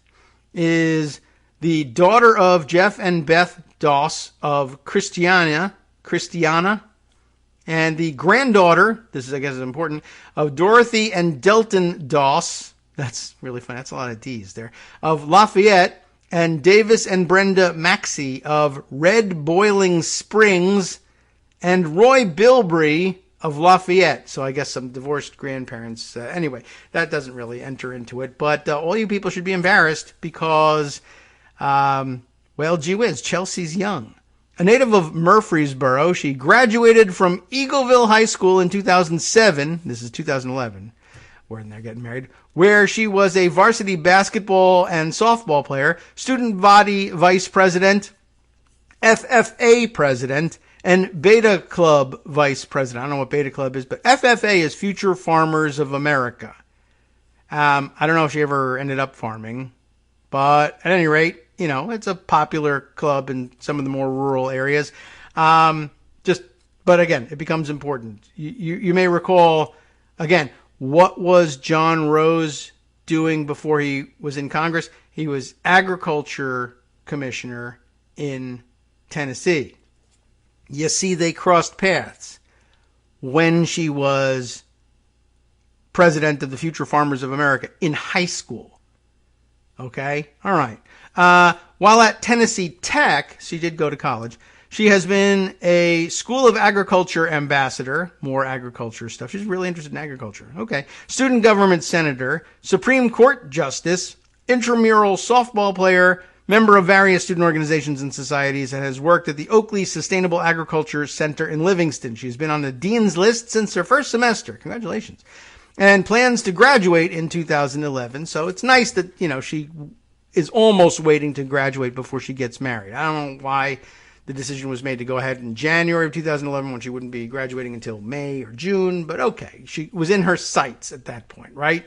is the daughter of Jeff and Beth Doss of Christiana, and the granddaughter, this is, I guess, is important, of Dorothy and Delton Doss, that's really funny, that's a lot of D's there, of Lafayette, and Davis and Brenda Maxey of Red Boiling Springs, and Roy Bilbrey of Lafayette. So I guess some divorced grandparents. Anyway, that doesn't really enter into it, but all you people should be embarrassed because, gee whiz, Chelsea's young. A native of Murfreesboro, she graduated from Eagleville High School in 2007. This is 2011, when they're getting married, where she was a varsity basketball and softball player, student body vice president, FFA president, and Beta Club vice president. I don't know what Beta Club is, but FFA is Future Farmers of America. I don't know if she ever ended up farming, but at any rate, it's a popular club in some of the more rural areas. But again, it becomes important. You may recall, again, what was John Rose doing before he was in Congress? He was agriculture commissioner in Tennessee. You see, they crossed paths when she was president of the Future Farmers of America in high school. Okay? All right. While at Tennessee Tech, she did go to college, she has been a School of Agriculture ambassador, more agriculture stuff. She's really interested in agriculture. Okay. Student government senator, Supreme Court justice, intramural softball player, member of various student organizations and societies, and has worked at the Oakley Sustainable Agriculture Center in Livingston. She's been on the dean's list since her first semester. Congratulations. And plans to graduate in 2011. So it's nice that, she is almost waiting to graduate before she gets married. I don't know why the decision was made to go ahead in January of 2011 when she wouldn't be graduating until May or June, but okay. She was in her sights at that point, right?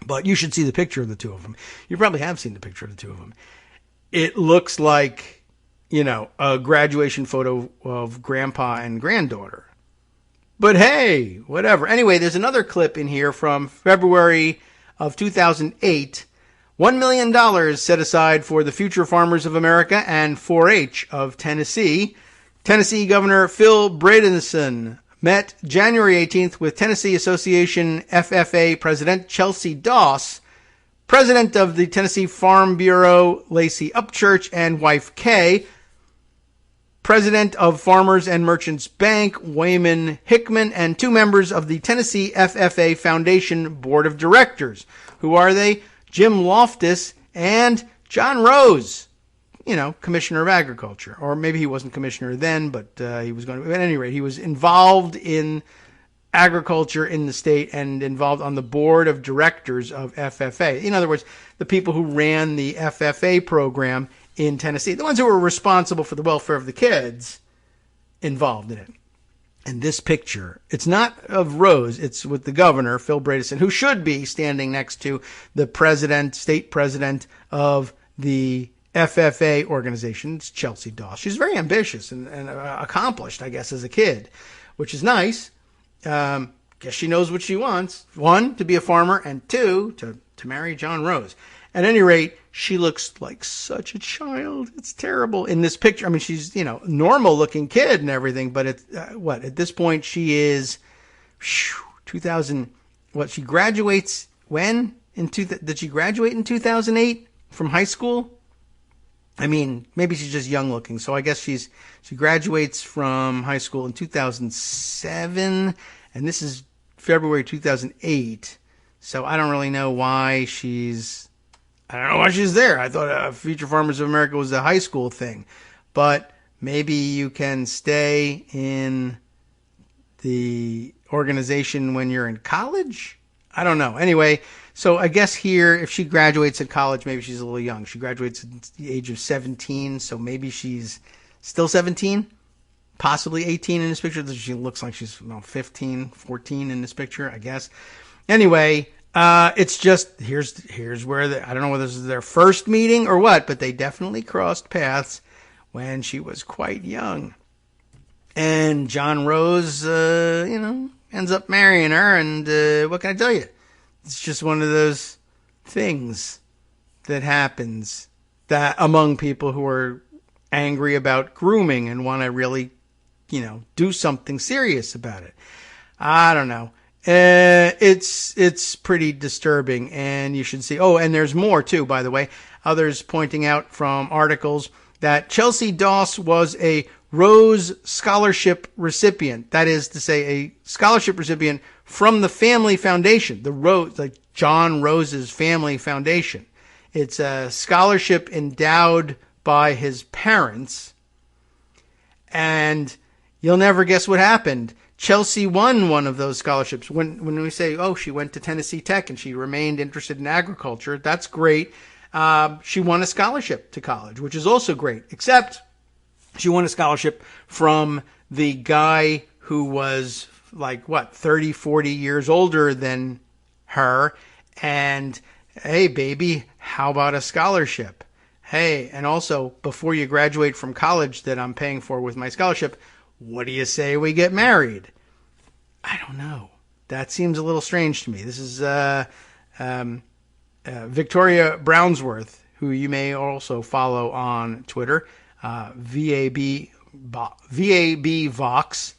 But you should see the picture of the two of them. You probably have seen the picture of the two of them. It looks like, a graduation photo of grandpa and granddaughter. But hey, whatever. Anyway, there's another clip in here from February of 2008. $1 million set aside for the future farmers of America and 4-H of Tennessee. Tennessee Governor Phil Bredesen met January 18th with Tennessee Association FFA President Chelsea Doss, President of the Tennessee Farm Bureau Lacey Upchurch and wife Kay, President of Farmers and Merchants Bank Wayman Hickman, and 2 members of the Tennessee FFA Foundation Board of Directors. Who are they? Jim Loftus and John Rose, Commissioner of Agriculture. Or maybe he wasn't commissioner then, but he was going to. At any rate, he was involved in agriculture in the state and involved on the board of directors of FFA. In other words, the people who ran the FFA program in Tennessee, the ones who were responsible for the welfare of the kids involved in it. And this picture, it's not of Rose, it's with the governor, Phil Bredesen, who should be standing next to the state president of the FFA organization. It's Chelsea Doss. She's very ambitious and accomplished, I guess, as a kid, which is nice. Guess she knows what she wants. 1, to be a farmer, and 2, to marry John Rose. At any rate, she looks like such a child. It's terrible in this picture. I mean, she's, normal looking kid and everything, but at this point she is 2000, she graduates when? Did she graduate in 2008 from high school? I mean, maybe she's just young looking. So I guess she graduates from high school in 2007, and this is February 2008. So I don't really know why she's there. I thought Future Farmers of America was a high school thing. But maybe you can stay in the organization when you're in college? I don't know. Anyway, so I guess here, if she graduates at college, maybe she's a little young. She graduates at the age of 17, so maybe she's still 17, possibly 18 in this picture. She looks like she's 15, 14 in this picture, I guess. Anyway, it's just, here's where I don't know whether this is their first meeting or what, but they definitely crossed paths when she was quite young. And John Rose, ends up marrying her, and what can I tell you? It's just one of those things that happens that among people who are angry about grooming and want to really, do something serious about it. I don't know. It's pretty disturbing, and you should see. Oh, and there's more too, by the way. Others pointing out from articles that Chelsea Doss was a Rose Scholarship recipient. That is to say, a scholarship recipient from the Family Foundation, John Rose's Family Foundation. It's a scholarship endowed by his parents, and you'll never guess what happened. Chelsea won one of those scholarships. When we say, she went to Tennessee Tech and she remained interested in agriculture, that's great. She won a scholarship to college, which is also great, except she won a scholarship from the guy who was 30, 40 years older than her. And hey, baby, how about a scholarship? Hey, and also, before you graduate from college that I'm paying for with my scholarship, what do you say we get married? I don't know. That seems a little strange to me. This is Victoria Brownsworth, who you may also follow on Twitter, VAB Vox.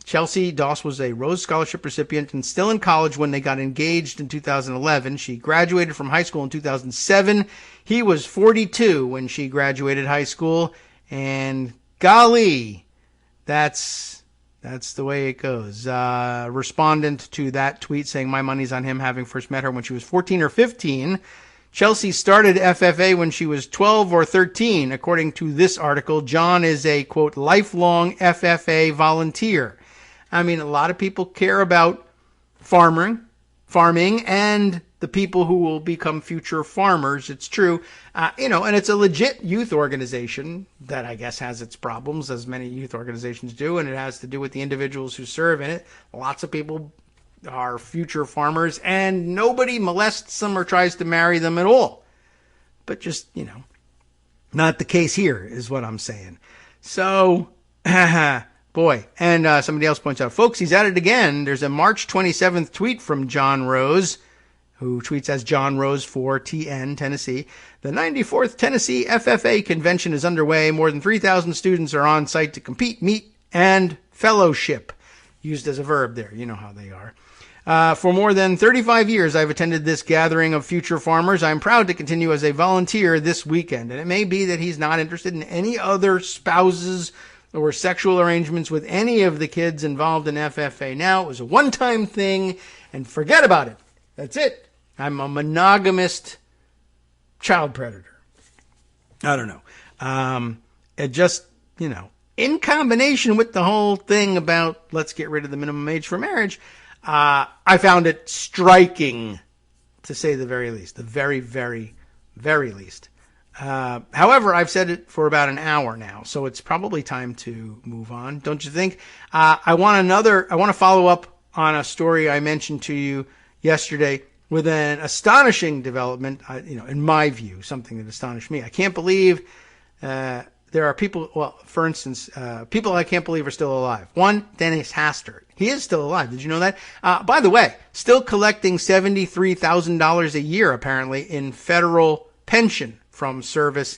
Chelsea Doss was a Rose Scholarship recipient and still in college when they got engaged in 2011. She graduated from high school in 2007. He was 42 when she graduated high school, and golly, that's the way it goes. Respondent to that tweet saying, my money's on him, having first met her when she was 14 or 15. Chelsea started FFA when she was 12 or 13. According to this article, John is a, quote, lifelong FFA volunteer. I mean, a lot of people care about farming, and the people who will become future farmers. It's true. And it's a legit youth organization that I guess has its problems, as many youth organizations do, and it has to do with the individuals who serve in it. Lots of people are future farmers, and nobody molests them or tries to marry them at all. But just, not the case here is what I'm saying. So, Boy. And somebody else points out, folks, he's at it again. There's a March 27th tweet from John Rose, who tweets as John Rose 4 TN, Tennessee. The 94th Tennessee FFA convention is underway. More than 3,000 students are on site to compete, meet, and fellowship. Used as a verb there. You know how they are. For more than 35 years, I've attended this gathering of future farmers. I'm proud to continue as a volunteer this weekend. And it may be that he's not interested in any other spouses or sexual arrangements with any of the kids involved in FFA now. It was a one-time thing, and forget about it. That's it. I'm a monogamist child predator. I don't know. It just, in combination with the whole thing about let's get rid of the minimum age for marriage, I found it striking, to say the very least, the very, very, very least. However, I've said it for about an hour now, so it's probably time to move on, don't you think? I want to follow up on a story I mentioned to you yesterday with an astonishing development, in my view, something that astonished me. I can't believe there are people, well, for instance, people I can't believe are still alive. One, Dennis Hastert. He is still alive. Did you know that? By the way, still collecting $73,000 a year, apparently, in federal pension from service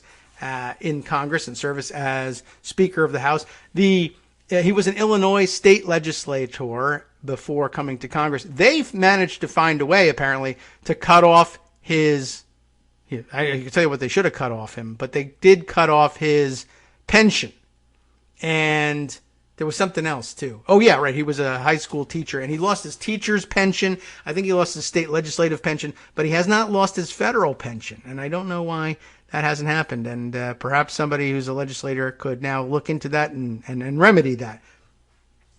in Congress and service as Speaker of the House. He was an Illinois state legislator before coming to Congress. They've managed to find a way, apparently, to cut off his... I can tell you what they should have cut off him, but they did cut off his pension. And there was something else, too. Oh, yeah, right. He was a high school teacher, and he lost his teacher's pension. I think he lost his state legislative pension, but he has not lost his federal pension. And I don't know why that hasn't happened. And perhaps somebody who's a legislator could now look into that and remedy that.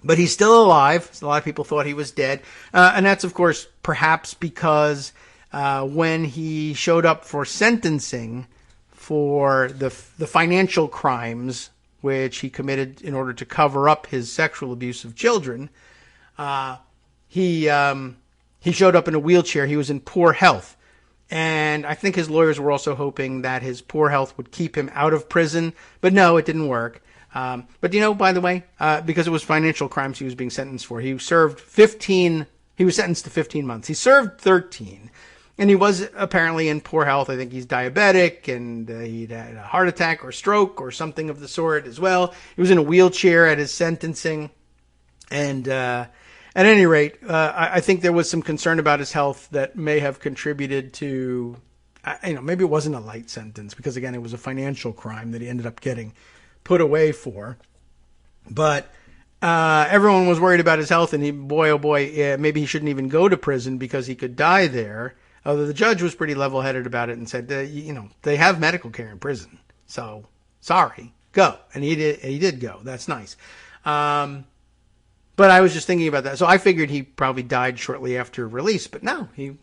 But he's still alive. A lot of people thought he was dead. And that's, of course, perhaps because... when he showed up for sentencing for the financial crimes which he committed in order to cover up his sexual abuse of children, he showed up in a wheelchair. He was in poor health. And I think his lawyers were also hoping that his poor health would keep him out of prison. But no, it didn't work. But by the way, because it was financial crimes he was being sentenced for, he was sentenced to 15 months. He served 13. And he was apparently in poor health. I think he's diabetic, and he'd had a heart attack or stroke or something of the sort as well. He was in a wheelchair at his sentencing. And at any rate, I think there was some concern about his health that may have contributed to, maybe it wasn't a light sentence because, again, it was a financial crime that he ended up getting put away for. But everyone was worried about his health, and maybe he shouldn't even go to prison because he could die there. Although the judge was pretty level-headed about it and said, they have medical care in prison. So, sorry, go. And he did go. That's nice. But I was just thinking about that. So I figured he probably died shortly after release. But no, he's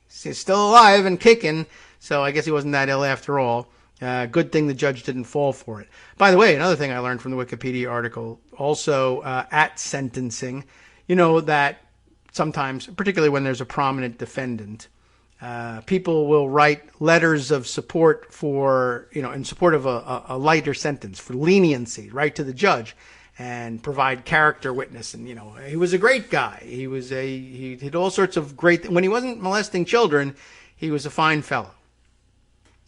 still alive and kicking. So I guess he wasn't that ill after all. Good thing the judge didn't fall for it. By the way, another thing I learned from the Wikipedia article, also at sentencing, that sometimes, particularly when there's a prominent defendant, people will write letters of support for, in support of a lighter sentence, for leniency, right to the judge, and provide character witness. And, he was a great guy. He did all sorts of great, when he wasn't molesting children, he was a fine fellow.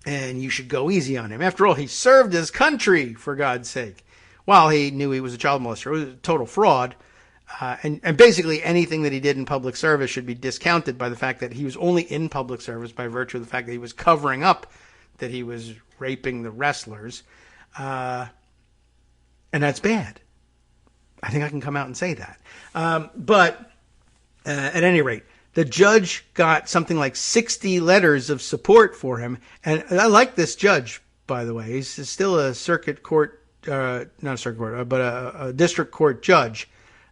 And you should go easy on him. After all, he served his country, for God's sake. While he knew he was a child molester, it was a total fraud. And basically anything that he did in public service should be discounted by the fact that he was only in public service by virtue of the fact that he was covering up that he was raping the wrestlers. And that's bad. I think I can come out and say that. But at any rate, the judge got something like 60 letters of support for him. And I like this judge, by the way. He's still a circuit court, not a circuit court, but a district court judge.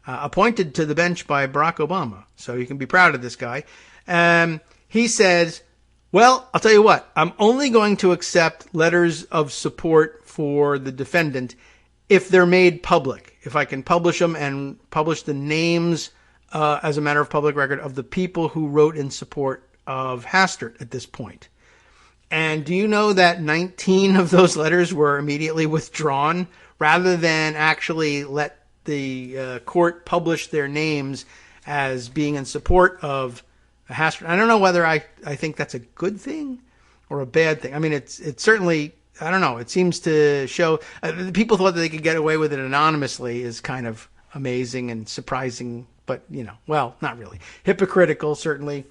Appointed to the bench by Barack Obama. So you can be proud of this guy. He says, well, I'll tell you what, I'm only going to accept letters of support for the defendant if they're made public. If I can publish them and publish the names as a matter of public record of the people who wrote in support of Hastert at this point. And do you know that 19 of those letters were immediately withdrawn rather than actually let the court published their names as being in support of Hastert. I don't know whether I think that's a good thing or a bad thing. I mean, it's certainly, I don't know. It seems to show people thought that they could get away with it anonymously is kind of amazing and surprising, but well, not really. Hypocritical, certainly.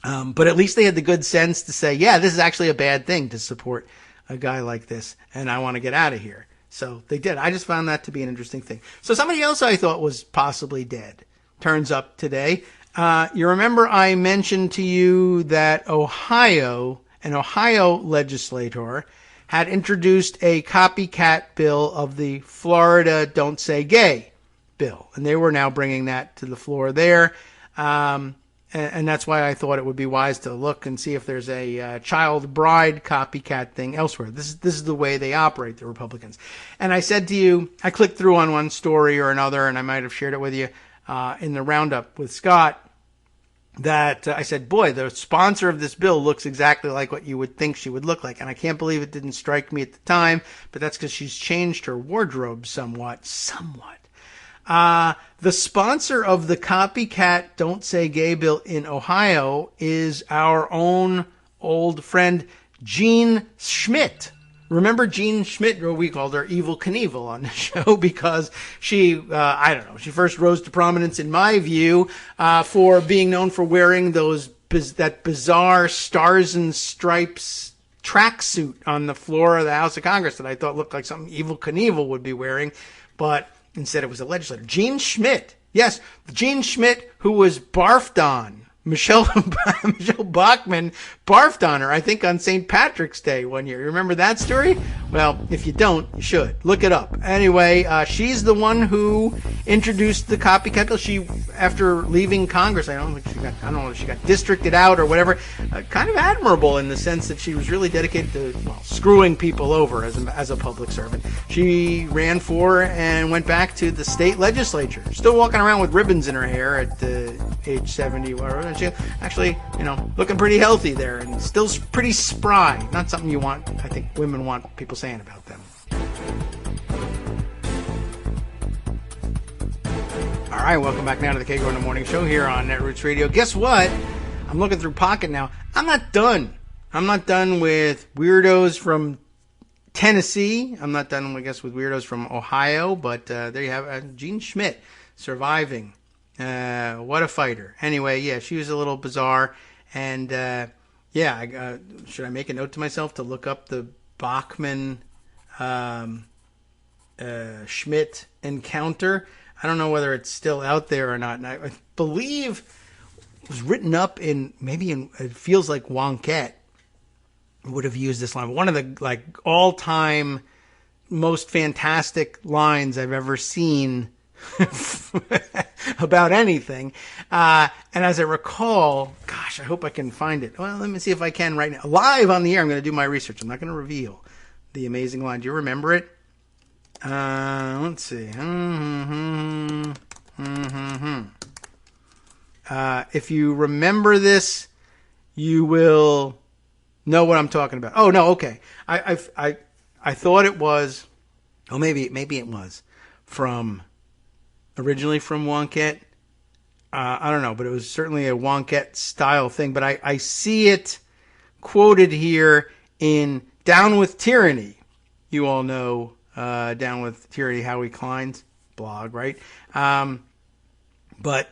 But at least they had the good sense to say, yeah, this is actually a bad thing to support a guy like this, and I want to get out of here. So they did. I just found that to be an interesting thing. So somebody else I thought was possibly dead turns up today. You remember I mentioned to you that an Ohio legislator had introduced a copycat bill of the Florida Don't Say Gay bill. And they were now bringing that to the floor there. And that's why I thought it would be wise to look and see if there's a child bride copycat thing elsewhere. This is the way they operate, the Republicans. And I said to you, I clicked through on one story or another, and I might have shared it with you in the roundup with Scott, that I said, boy, the sponsor of this bill looks exactly like what you would think she would look like. And I can't believe it didn't strike me at the time, but that's because she's changed her wardrobe somewhat. The sponsor of the copycat Don't Say Gay bill in Ohio is our own old friend, Jean Schmidt. Remember Jean Schmidt, or we called her Evil Knievel on the show because she, she first rose to prominence in my view for being known for wearing that bizarre Stars and Stripes tracksuit on the floor of the House of Congress that I thought looked like something Evil Knievel would be wearing, but instead it was a legislator. Jean Schmidt, yes, Jean Schmidt, who was barfed on. Michelle Bachmann barfed on her, I think, on St. Patrick's Day one year. You remember that story? Well, if you don't, you should. Look it up. Anyway, she's the one who introduced the copycat bill. She, after leaving Congress, I don't know if she got districted out or whatever, kind of admirable in the sense that she was really dedicated to, screwing people over as a public servant. She ran for and went back to the state legislature, still walking around with ribbons in her hair at age 70, whatever. She actually, looking pretty healthy there and still pretty spry. Not something you want, I think women want people saying about them. All right, welcome back now to the Kagro in the Morning Show here on Netroots Radio. Guess what? I'm looking through Pocket now. I'm not done. I'm not done with weirdos from Tennessee. I'm not done, I guess, with weirdos from Ohio. But there you have Jean Schmidt surviving. What a fighter. Anyway, yeah, she was a little bizarre. And, should I make a note to myself to look up the Bachmann Schmidt encounter? I don't know whether it's still out there or not. And I believe it was written up it feels like Wonkette would have used this line. One of the all-time most fantastic lines I've ever seen about anything. And as I recall, gosh, I hope I can find it. Well, let me see if I can right now. Live on the air, I'm going to do my research. I'm not going to reveal the amazing line. Do you remember it? Let's see. If you remember this, you will know what I'm talking about. Oh, no, okay. I thought it was, maybe it was originally from Wonkette. I don't know, but it was certainly a Wonkette style thing. But I see it quoted here in Down with Tyranny. You all know Down with Tyranny, Howie Klein's blog, right? But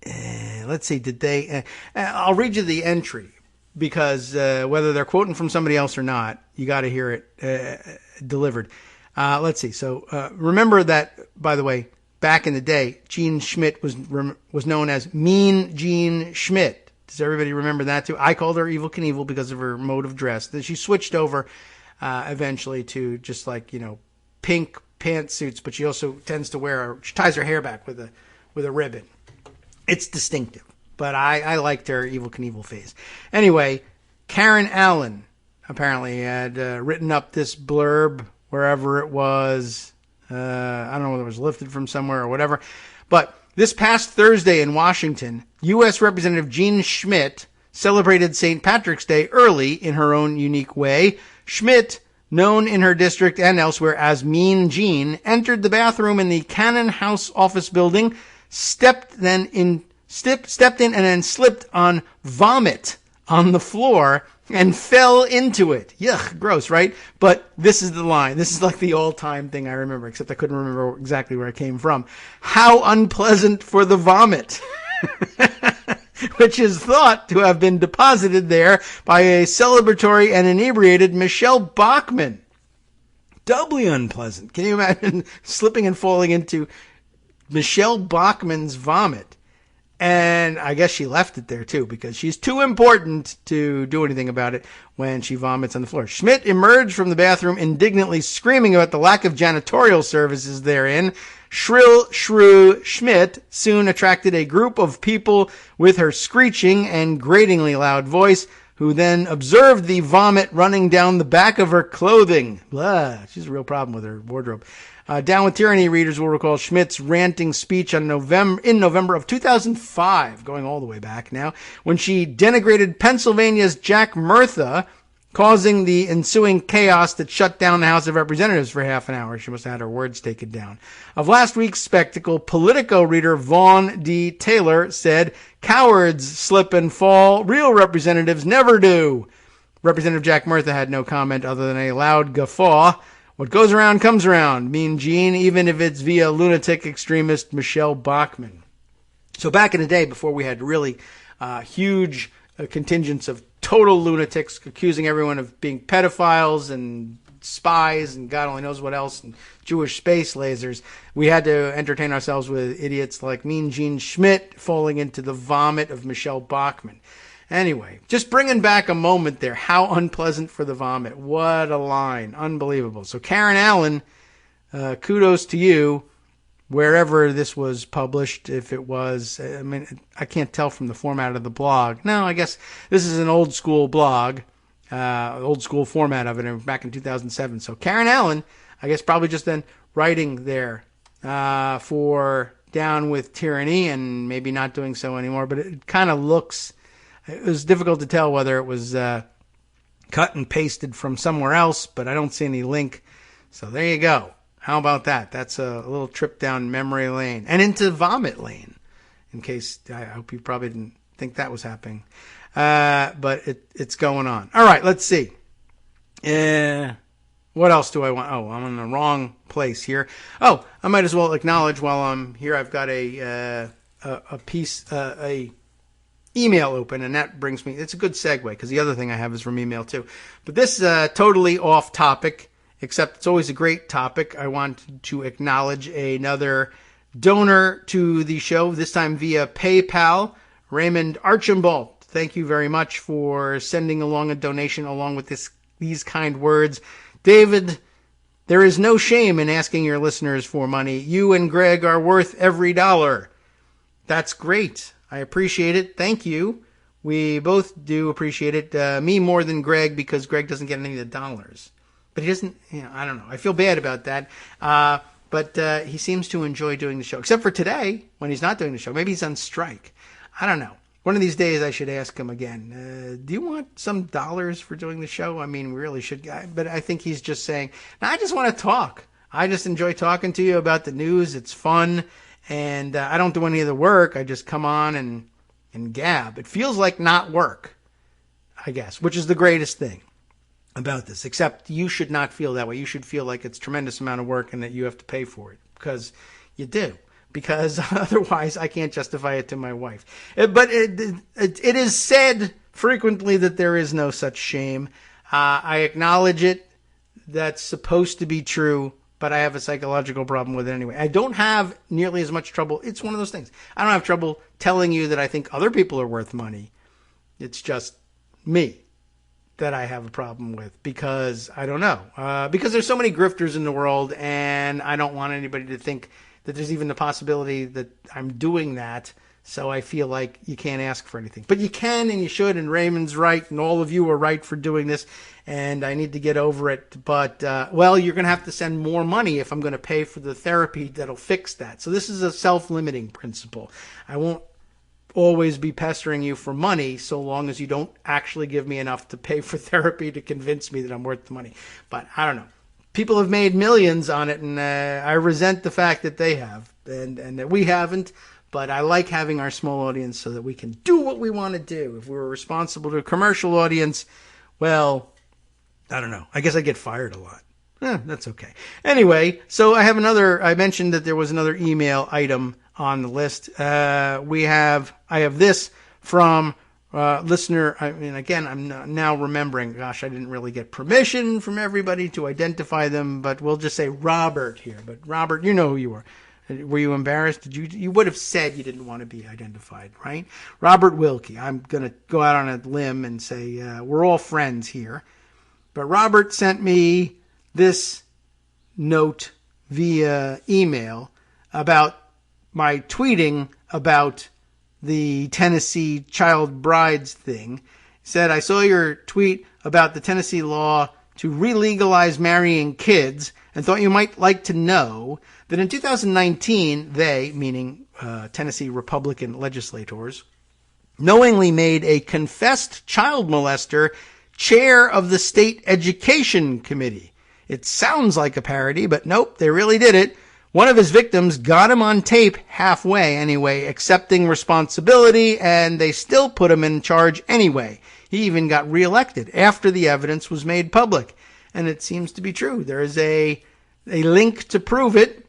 let's see, did they... I'll read you the entry, because whether they're quoting from somebody else or not, you got to hear it delivered. Let's see. So remember that, by the way, back in the day, Jean Schmidt was known as Mean Jean Schmidt. Does everybody remember that too? I called her Evil Knievel because of her mode of dress. Then she switched over eventually to just pink pantsuits, but she also tends to she ties her hair back with a ribbon. It's distinctive, but I liked her Evil Knievel phase. Anyway, Karen Allen apparently had written up this blurb wherever it was. I don't know whether it was lifted from somewhere or whatever. But this past Thursday in Washington, U.S. Representative Jean Schmidt celebrated St. Patrick's Day early in her own unique way. Schmidt, known in her district and elsewhere as Mean Jean, entered the bathroom in the Cannon House office building, stepped in and then slipped on vomit on the floor and fell into it. Yuck, gross, right? But this is the line. This is like the all-time thing I remember, except I couldn't remember exactly where it came from. How unpleasant for the vomit. Which is thought to have been deposited there by a celebratory and inebriated Michelle Bachmann. Doubly unpleasant. Can you imagine slipping and falling into Michelle Bachmann's vomit? And I guess she left it there, too, because she's too important to do anything about it when she vomits on the floor. Schmidt emerged from the bathroom indignantly screaming about the lack of janitorial services therein. Shrill shrew Schmidt soon attracted a group of people with her screeching and gratingly loud voice, who then observed the vomit running down the back of her clothing. Blah, she's a real problem with her wardrobe. Down with Tyranny readers will recall Schmidt's ranting speech in November of 2005, going all the way back now, when she denigrated Pennsylvania's Jack Murtha, causing the ensuing chaos that shut down the House of Representatives for half an hour. She must have had her words taken down. Of last week's spectacle, Politico reader Vaughn D. Taylor said, "Cowards slip and fall. Real representatives never do." Representative Jack Murtha had no comment other than a loud guffaw. What goes around comes around. Mean Gene, even if it's via lunatic extremist Michelle Bachmann. So back in the day, before we had really huge contingents of total lunatics accusing everyone of being pedophiles and spies and God only knows what else and Jewish space lasers, we had to entertain ourselves with idiots like Mean Gene Schmidt falling into the vomit of Michelle Bachmann. Anyway, just bringing back a moment there. How unpleasant for the vomit. What a line. Unbelievable. So Karen Allen, kudos to you. Wherever this was published, if it was, I mean, I can't tell from the format of the blog. No, I guess this is an old school blog, old school format of it back in 2007. So Karen Allen, I guess probably just then writing there for Down with Tyranny and maybe not doing so anymore. But it kind of looks, it was difficult to tell whether it was cut and pasted from somewhere else, but I don't see any link. So there you go. How about that? That's a little trip down memory lane and into vomit lane. In case, I hope you probably didn't think that was happening. But it's going on. All right, let's see. What else do I want? Oh, I'm in the wrong place here. Oh, I might as well acknowledge while I'm here, I've got a email open, and that brings me, it's a good segue because the other thing I have is from email too. But this is totally off topic. Except it's always a great topic. I want to acknowledge another donor to the show, this time via PayPal, Raymond Archambault. Thank you very much for sending along a donation along with these kind words. David, there is no shame in asking your listeners for money. You and Greg are worth every dollar. That's great. I appreciate it. Thank you. We both do appreciate it. Me more than Greg because Greg doesn't get any of the dollars. But he doesn't, I don't know. I feel bad about that. But he seems to enjoy doing the show. Except for today, when he's not doing the show. Maybe he's on strike. I don't know. One of these days I should ask him again, do you want some dollars for doing the show? I mean, we really should. But I think he's just saying, no, I just want to talk. I just enjoy talking to you about the news. It's fun. And I don't do any of the work. I just come on and gab. It feels like not work, I guess, which is the greatest thing about this, except you should not feel that way. You should feel like it's a tremendous amount of work and that you have to pay for it, because you do. Because otherwise I can't justify it to my wife. But it is said frequently that there is no such shame. I acknowledge it. That's supposed to be true, but I have a psychological problem with it anyway. I don't have nearly as much trouble. It's one of those things. I don't have trouble telling you that I think other people are worth money. It's just me that I have a problem with, because I don't know. Because there's so many grifters in the world, and I don't want anybody to think that there's even the possibility that I'm doing that. So I feel like you can't ask for anything. But you can and you should, and Raymond's right, and all of you are right for doing this, and I need to get over it. But, well, you're going to have to send more money if I'm going to pay for the therapy that'll fix that. So this is a self-limiting principle. I won't always be pestering you for money so long as you don't actually give me enough to pay for therapy to convince me that I'm worth the money. But I don't know. People have made millions on it, and I resent the fact that they have and that we haven't. But I like having our small audience so that we can do what we want to do. If we were responsible to a commercial audience, well, I don't know. I guess I get fired a lot. That's okay. Anyway, so I mentioned that there was another email item on the list. I have this from listener. I mean, again, I'm now remembering, gosh, I didn't really get permission from everybody to identify them, but we'll just say Robert here. But Robert, you know who you are. Were you embarrassed? You would have said you didn't want to be identified, right? Robert Wilkie. I'm going to go out on a limb and say we're all friends here. But Robert sent me this note via email about my tweeting about the Tennessee child brides thing. He said, I saw your tweet about the Tennessee law to re-legalize marrying kids and thought you might like to know that in 2019, they, meaning Tennessee Republican legislators, knowingly made a confessed child molester chair of the state education committee. It sounds like a parody, but nope, they really did it. One of his victims got him on tape halfway anyway, accepting responsibility, and they still put him in charge anyway. He even got reelected after the evidence was made public. And it seems to be true. There is a link to prove it.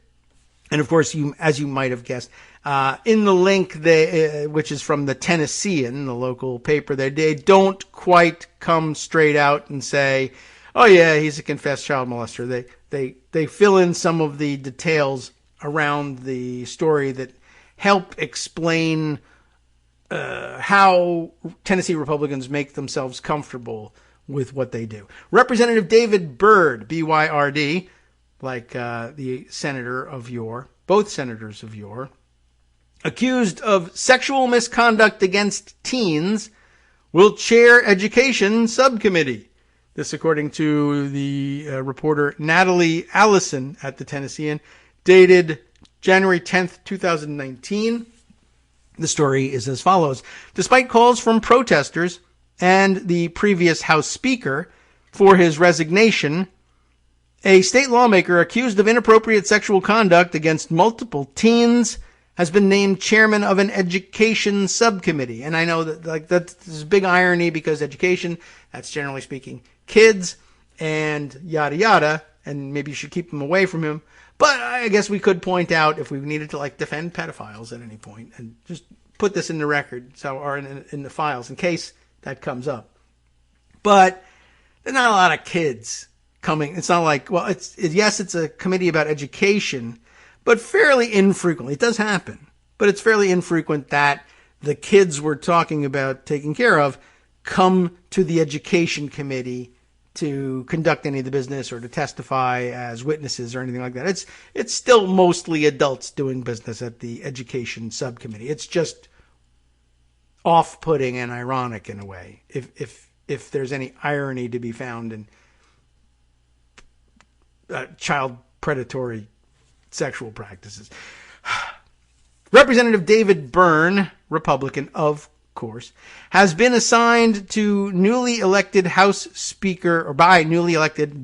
And of course, as you might have guessed, in the link, which is from the Tennessean, the local paper, they don't quite come straight out and say, oh yeah, he's a confessed child molester. They fill in some of the details around the story that help explain how Tennessee Republicans make themselves comfortable with what they do. Representative David Byrd, B-Y-R-D, like the senator of yore, both senators of yore, accused of sexual misconduct against teens, will chair education subcommittee. This, according to the reporter Natalie Allison at the Tennessean, dated January 10th, 2019. The story is as follows. Despite calls from protesters and the previous House Speaker for his resignation, a state lawmaker accused of inappropriate sexual conduct against multiple teens has been named chairman of an education subcommittee. And I know that that's a big irony because education, that's generally speaking kids and yada yada, and maybe you should keep them away from him. But I guess we could point out if we needed to defend pedophiles at any point and just put this in the record, or in the files in case that comes up. But there's not a lot of kids coming. It's not like, well, yes, it's a committee about education, but fairly infrequently. It does happen, but it's fairly infrequent that the kids we're talking about taking care of come to the education committee to conduct any of the business or to testify as witnesses or anything like that. It's still mostly adults doing business at the education subcommittee. It's just off-putting and ironic in a way, if there's any irony to be found in child predatory sexual practices. Representative David Byrne, Republican, of course, has been assigned to newly elected House Speaker, or by newly elected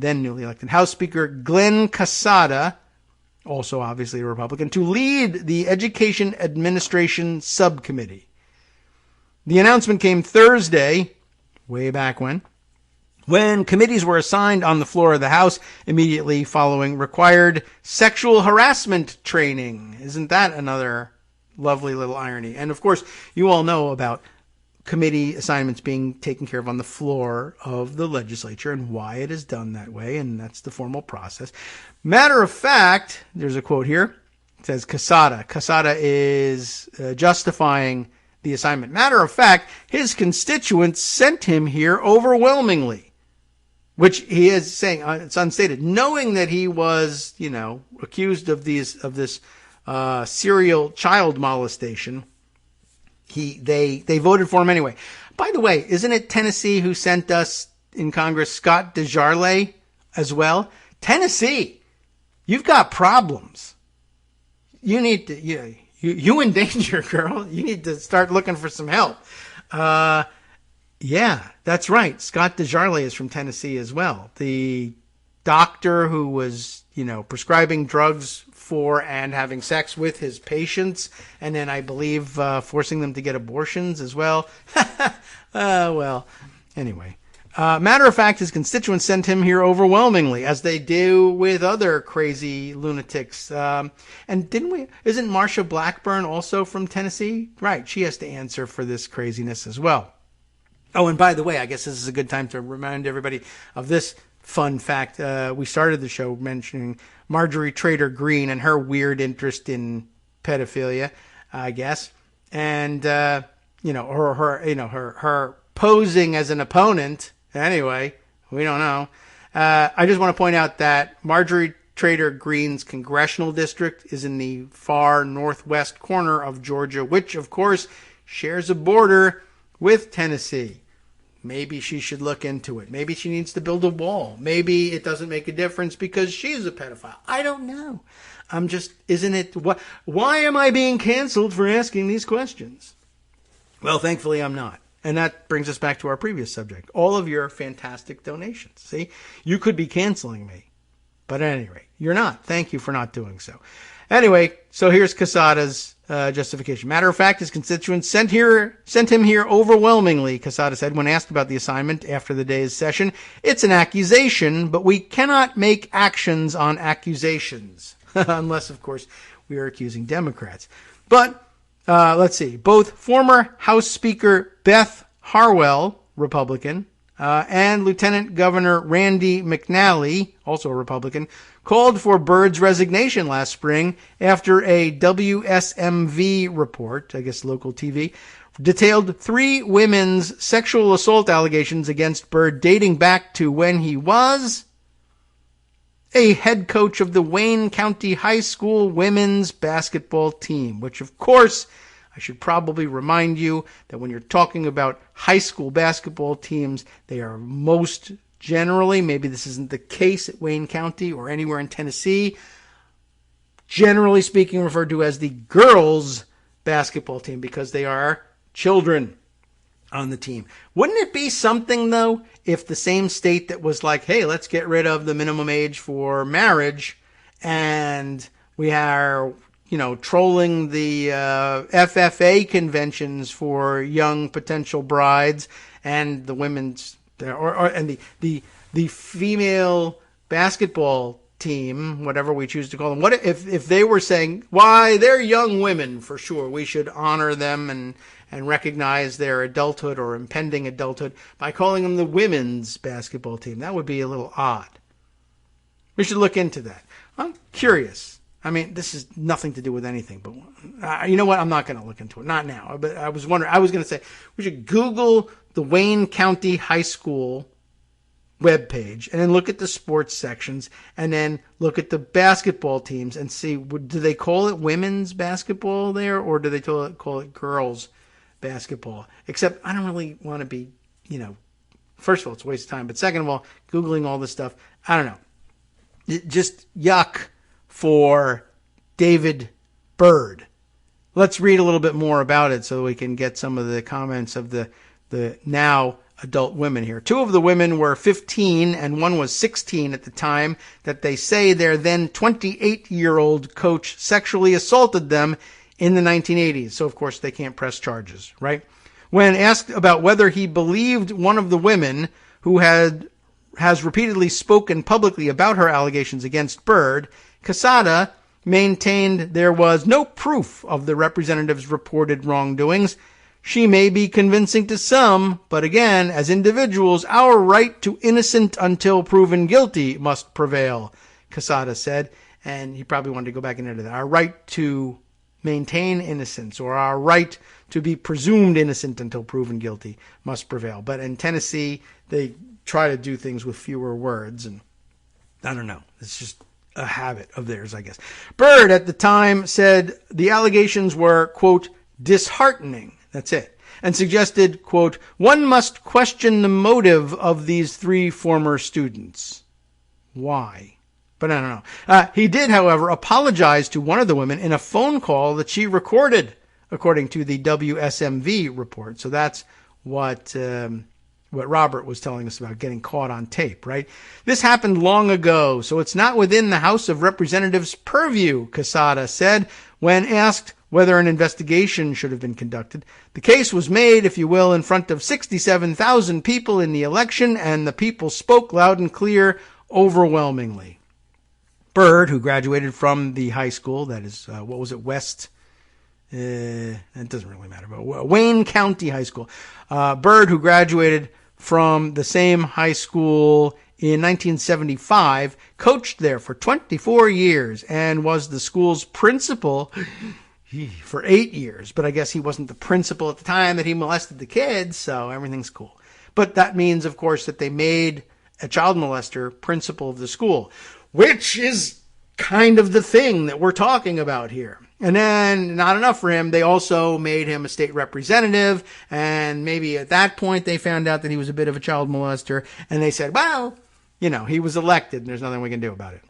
House Speaker Glenn Casada, also obviously a Republican, to lead the Education Administration Subcommittee. The announcement came Thursday, way back when committees were assigned on the floor of the House immediately following required sexual harassment training. Isn't that another lovely little irony? And of course, you all know about committee assignments being taken care of on the floor of the legislature and why it is done that way, and that's the formal process. Matter of fact, there's a quote here. It says Casada. Casada is justifying the assignment. Matter of fact, his constituents sent him here overwhelmingly, which he is saying, it's unstated, knowing that he was, accused of this serial child molestation. They voted for him anyway. By the way, isn't it Tennessee who sent us in Congress Scott DeJarle as well? Tennessee, you've got problems. You need to you in danger, girl. You need to start looking for some help. Yeah, that's right. Scott DeJarle is from Tennessee as well. The doctor who was, prescribing drugs for and having sex with his patients, and then I believe forcing them to get abortions as well. Well, anyway. Matter of fact, his constituents sent him here overwhelmingly, as they do with other crazy lunatics. And isn't Marsha Blackburn also from Tennessee? Right, she has to answer for this craziness as well. Oh, and by the way, I guess this is a good time to remind everybody of this fun fact. We started the show mentioning Marjorie Trader Greene and her weird interest in pedophilia, I guess. And, her posing as an opponent. Anyway, we don't know. I just want to point out that Marjorie Trader Greene's congressional district is in the far northwest corner of Georgia, which, of course, shares a border with Tennessee. Maybe she should look into it. Maybe she needs to build a wall. Maybe it doesn't make a difference because she's a pedophile. I don't know. Why am I being canceled for asking these questions? Well, thankfully I'm not. And that brings us back to our previous subject. All of your fantastic donations. See, you could be canceling me. But at any rate, you're not. Thank you for not doing so. Anyway, so here's Quesada's justification. Matter of fact, his constituents sent him here overwhelmingly, Quesada said when asked about the assignment after the day's session. It's an accusation, but we cannot make actions on accusations. Unless, of course, we are accusing Democrats. But, let's see. Both former House Speaker Beth Harwell, Republican, and Lieutenant Governor Randy McNally, also a Republican, called for Byrd's resignation last spring after a WSMV report, I guess local TV, detailed 3 women's sexual assault allegations against Byrd dating back to when he was a head coach of the Wayne County High School women's basketball team, which, of course, I should probably remind you that when you're talking about high school basketball teams, they are most generally, maybe this isn't the case at Wayne County or anywhere in Tennessee, generally speaking referred to as the girls' basketball team because they are children on the team. Wouldn't it be something, though, if the same state that was like, hey, let's get rid of the minimum age for marriage, and we are, trolling the FFA conventions for young potential brides and the women's and the female basketball team, whatever we choose to call them. What if they were saying, why, they're young women for sure, we should honor them and recognize their adulthood or impending adulthood by calling them the women's basketball team? That would be a little odd. We should look into that. I'm curious. I mean, this has nothing to do with anything, but you know what? I'm not going to look into it. Not now. But I was wondering, I was going to say, we should Google the Wayne County High School webpage and then look at the sports sections and then look at the basketball teams and see, do they call it women's basketball there or do they call it girls basketball? Except I don't really want to be, first of all, it's a waste of time. But second of all, Googling all this stuff, I don't know. Just yuck for David Byrd. Let's read a little bit more about it so we can get some of the comments of the now adult women here. 2 of the women were 15 and one was 16 at the time that they say their then 28-year-old coach sexually assaulted them in the 1980s. So, of course, they can't press charges, right? When asked about whether he believed one of the women who has repeatedly spoken publicly about her allegations against Byrd, Quesada maintained there was no proof of the representative's reported wrongdoings. She may be convincing to some, but again, as individuals, our right to innocent until proven guilty must prevail, Quesada said. And he probably wanted to go back into that. Our right to maintain innocence, or our right to be presumed innocent until proven guilty, must prevail. But in Tennessee, they try to do things with fewer words, and I don't know. It's just a habit of theirs, I guess. Byrd at the time said the allegations were, quote, disheartening. That's it. And suggested, quote, one must question the motive of these 3 former students. Why? But I don't know. He did, however, apologize to one of the women in a phone call that she recorded, according to the WSMV report. So that's what Robert was telling us about, getting caught on tape, right? This happened long ago, so it's not within the House of Representatives' purview, Quesada said when asked whether an investigation should have been conducted. The case was made, if you will, in front of 67,000 people in the election, and the people spoke loud and clear overwhelmingly. Byrd, who graduated from the high school, that is, West... it doesn't really matter, but Wayne County High School. Byrd, who graduated from the same high school in 1975, coached there for 24 years and was the school's principal for 8 years. But I guess he wasn't the principal at the time that he molested the kids, so everything's cool. But that means, of course, that they made a child molester principal of the school, which is kind of the thing that we're talking about here. And then, not enough for him, they also made him a state representative, and maybe at that point they found out that he was a bit of a child molester, and they said, well, he was elected, and there's nothing we can do about it.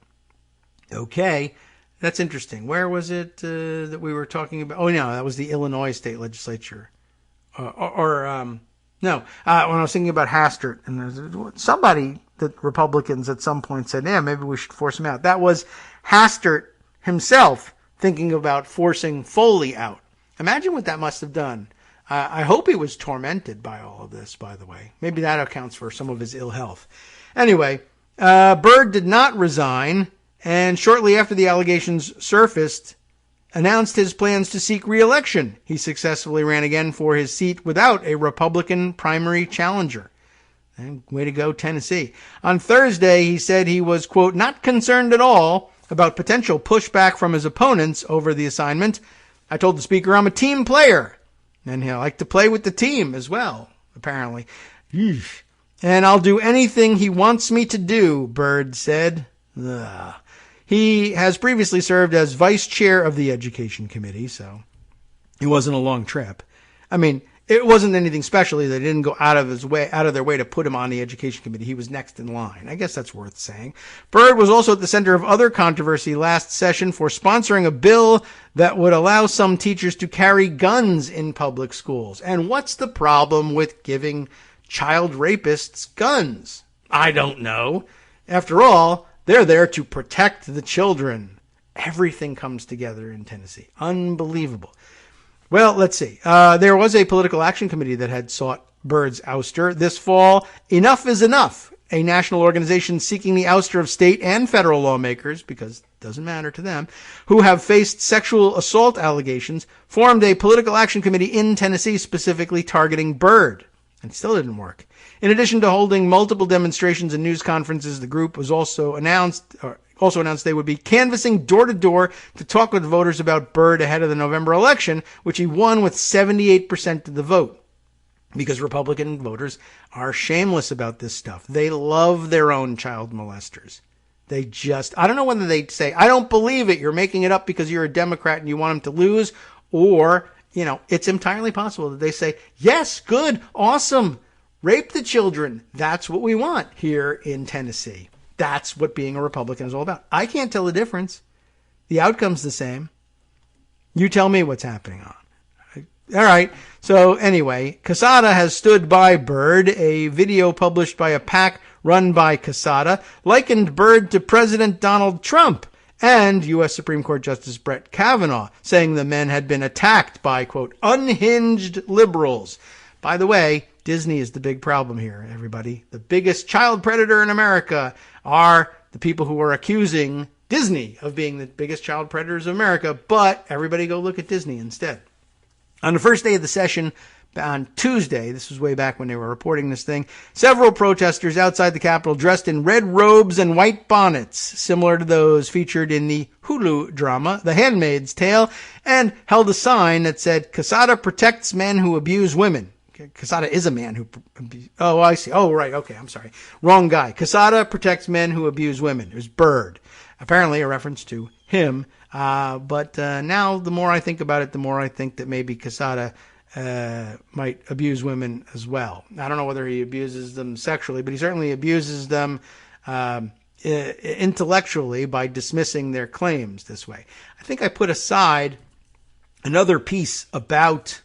Okay, that's interesting. Where was it that we were talking about? Oh, no, that was the Illinois state legislature. No, when I was thinking about Hastert, and there's somebody that Republicans at some point said, yeah, maybe we should force him out. That was Hastert himself, thinking about forcing Foley out. Imagine what that must have done. I hope he was tormented by all of this, by the way. Maybe that accounts for some of his ill health. Anyway, Byrd did not resign, and shortly after the allegations surfaced, announced his plans to seek re-election. He successfully ran again for his seat without a Republican primary challenger. And way to go, Tennessee. On Thursday, he said he was, quote, not concerned at all about potential pushback from his opponents over the assignment. I told the speaker I'm a team player, and he'll like to play with the team as well, apparently. Eesh. And I'll do anything he wants me to do, Byrd said. Ugh. He has previously served as vice chair of the Education Committee, so it wasn't a long trip. I mean, it wasn't anything special. They didn't go out of their way to put him on the Education Committee. He was next in line. I guess that's worth saying. Byrd was also at the center of other controversy last session for sponsoring a bill that would allow some teachers to carry guns in public schools. And what's the problem with giving child rapists guns? I don't know. After all, they're there to protect the children. Everything comes together in Tennessee. Unbelievable. Well, let's see. There was a political action committee that had sought Byrd's ouster this fall. Enough is Enough, a national organization seeking the ouster of state and federal lawmakers, because it doesn't matter to them, who have faced sexual assault allegations, formed a political action committee in Tennessee specifically targeting Byrd. And still didn't work. In addition to holding multiple demonstrations and news conferences, the group was also announced they would be canvassing door to door to talk with voters about Byrd ahead of the November election, which he won with 78% of the vote. Because Republican voters are shameless about this stuff. They love their own child molesters. I don't know whether they say, I don't believe it, you're making it up because you're a Democrat and you want him to lose, or, it's entirely possible that they say, yes, good, awesome, rape the children. That's what we want here in Tennessee. That's what being a Republican is all about. I can't tell the difference. The outcome's the same. You tell me what's happening on. All right. So anyway, Quesada has stood by Byrd. A video published by a PAC run by Quesada likened Byrd to President Donald Trump and U.S. Supreme Court Justice Brett Kavanaugh, saying the men had been attacked by, quote, unhinged liberals. By the way, Disney is the big problem here, everybody. The biggest child predator in America are the people who are accusing Disney of being the biggest child predators of America, but everybody go look at Disney instead. On the first day of the session, on Tuesday, this was way back when they were reporting this thing, several protesters outside the Capitol dressed in red robes and white bonnets, similar to those featured in the Hulu drama, The Handmaid's Tale, and held a sign that said, Quesada protects men who abuse women. Quesada is a man who... Oh, I see. Oh, right. Okay, I'm sorry. Wrong guy. Quesada protects men who abuse women. It was Byrd. Apparently a reference to him. But now, the more I think about it, the more I think that maybe Quesada might abuse women as well. I don't know whether he abuses them sexually, but he certainly abuses them intellectually by dismissing their claims this way. I think I put aside another piece about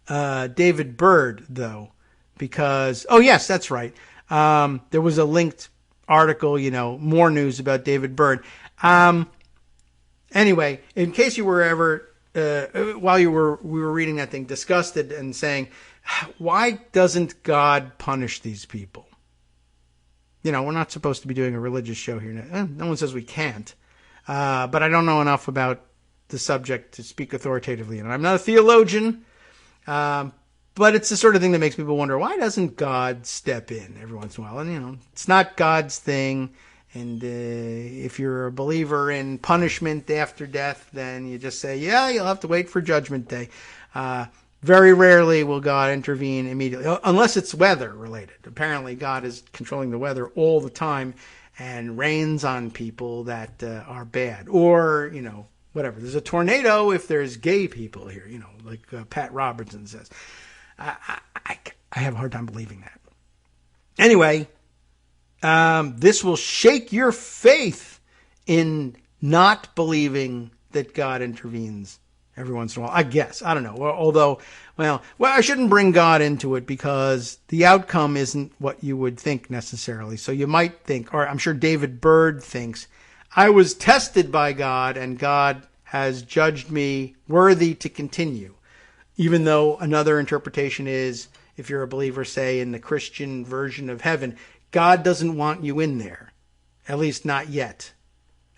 David Byrd, though, because, oh, yes, that's right. There was a linked article, more news about David Byrd. Anyway, in case you were ever, while we were reading that thing, disgusted and saying, why doesn't God punish these people? We're not supposed to be doing a religious show here. No one says we can't. But I don't know enough about the subject to speak authoritatively. And I'm not a theologian. But it's the sort of thing that makes people wonder, why doesn't God step in every once in a while? And, it's not God's thing. And if you're a believer in punishment after death, then you just say, yeah, you'll have to wait for Judgment Day. Very rarely will God intervene immediately, unless it's weather related. Apparently, God is controlling the weather all the time and rains on people that are bad. Or, whatever. There's a tornado if there's gay people here, like Pat Robertson says. I have a hard time believing that. Anyway, this will shake your faith in not believing that God intervenes every once in a while, I guess. I don't know. Although, I shouldn't bring God into it because the outcome isn't what you would think necessarily. So you might think, or I'm sure David Byrd thinks, I was tested by God and God has judged me worthy to continue. Even though another interpretation is, if you're a believer, say, in the Christian version of heaven, God doesn't want you in there, at least not yet.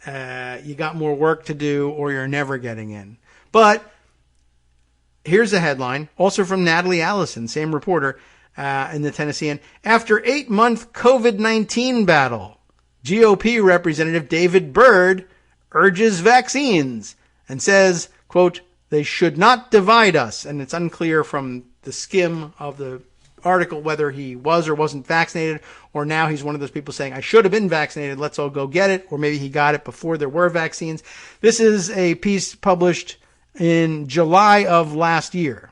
You got more work to do or you're never getting in. But here's a headline, also from Natalie Allison, same reporter in the Tennessean. After 8-month COVID-19 battle, GOP Representative David Byrd urges vaccines and says, quote, they should not divide us. And it's unclear from the skim of the article whether he was or wasn't vaccinated, or now he's one of those people saying, I should have been vaccinated, let's all go get it, or maybe he got it before there were vaccines. This is a piece published in July of last year,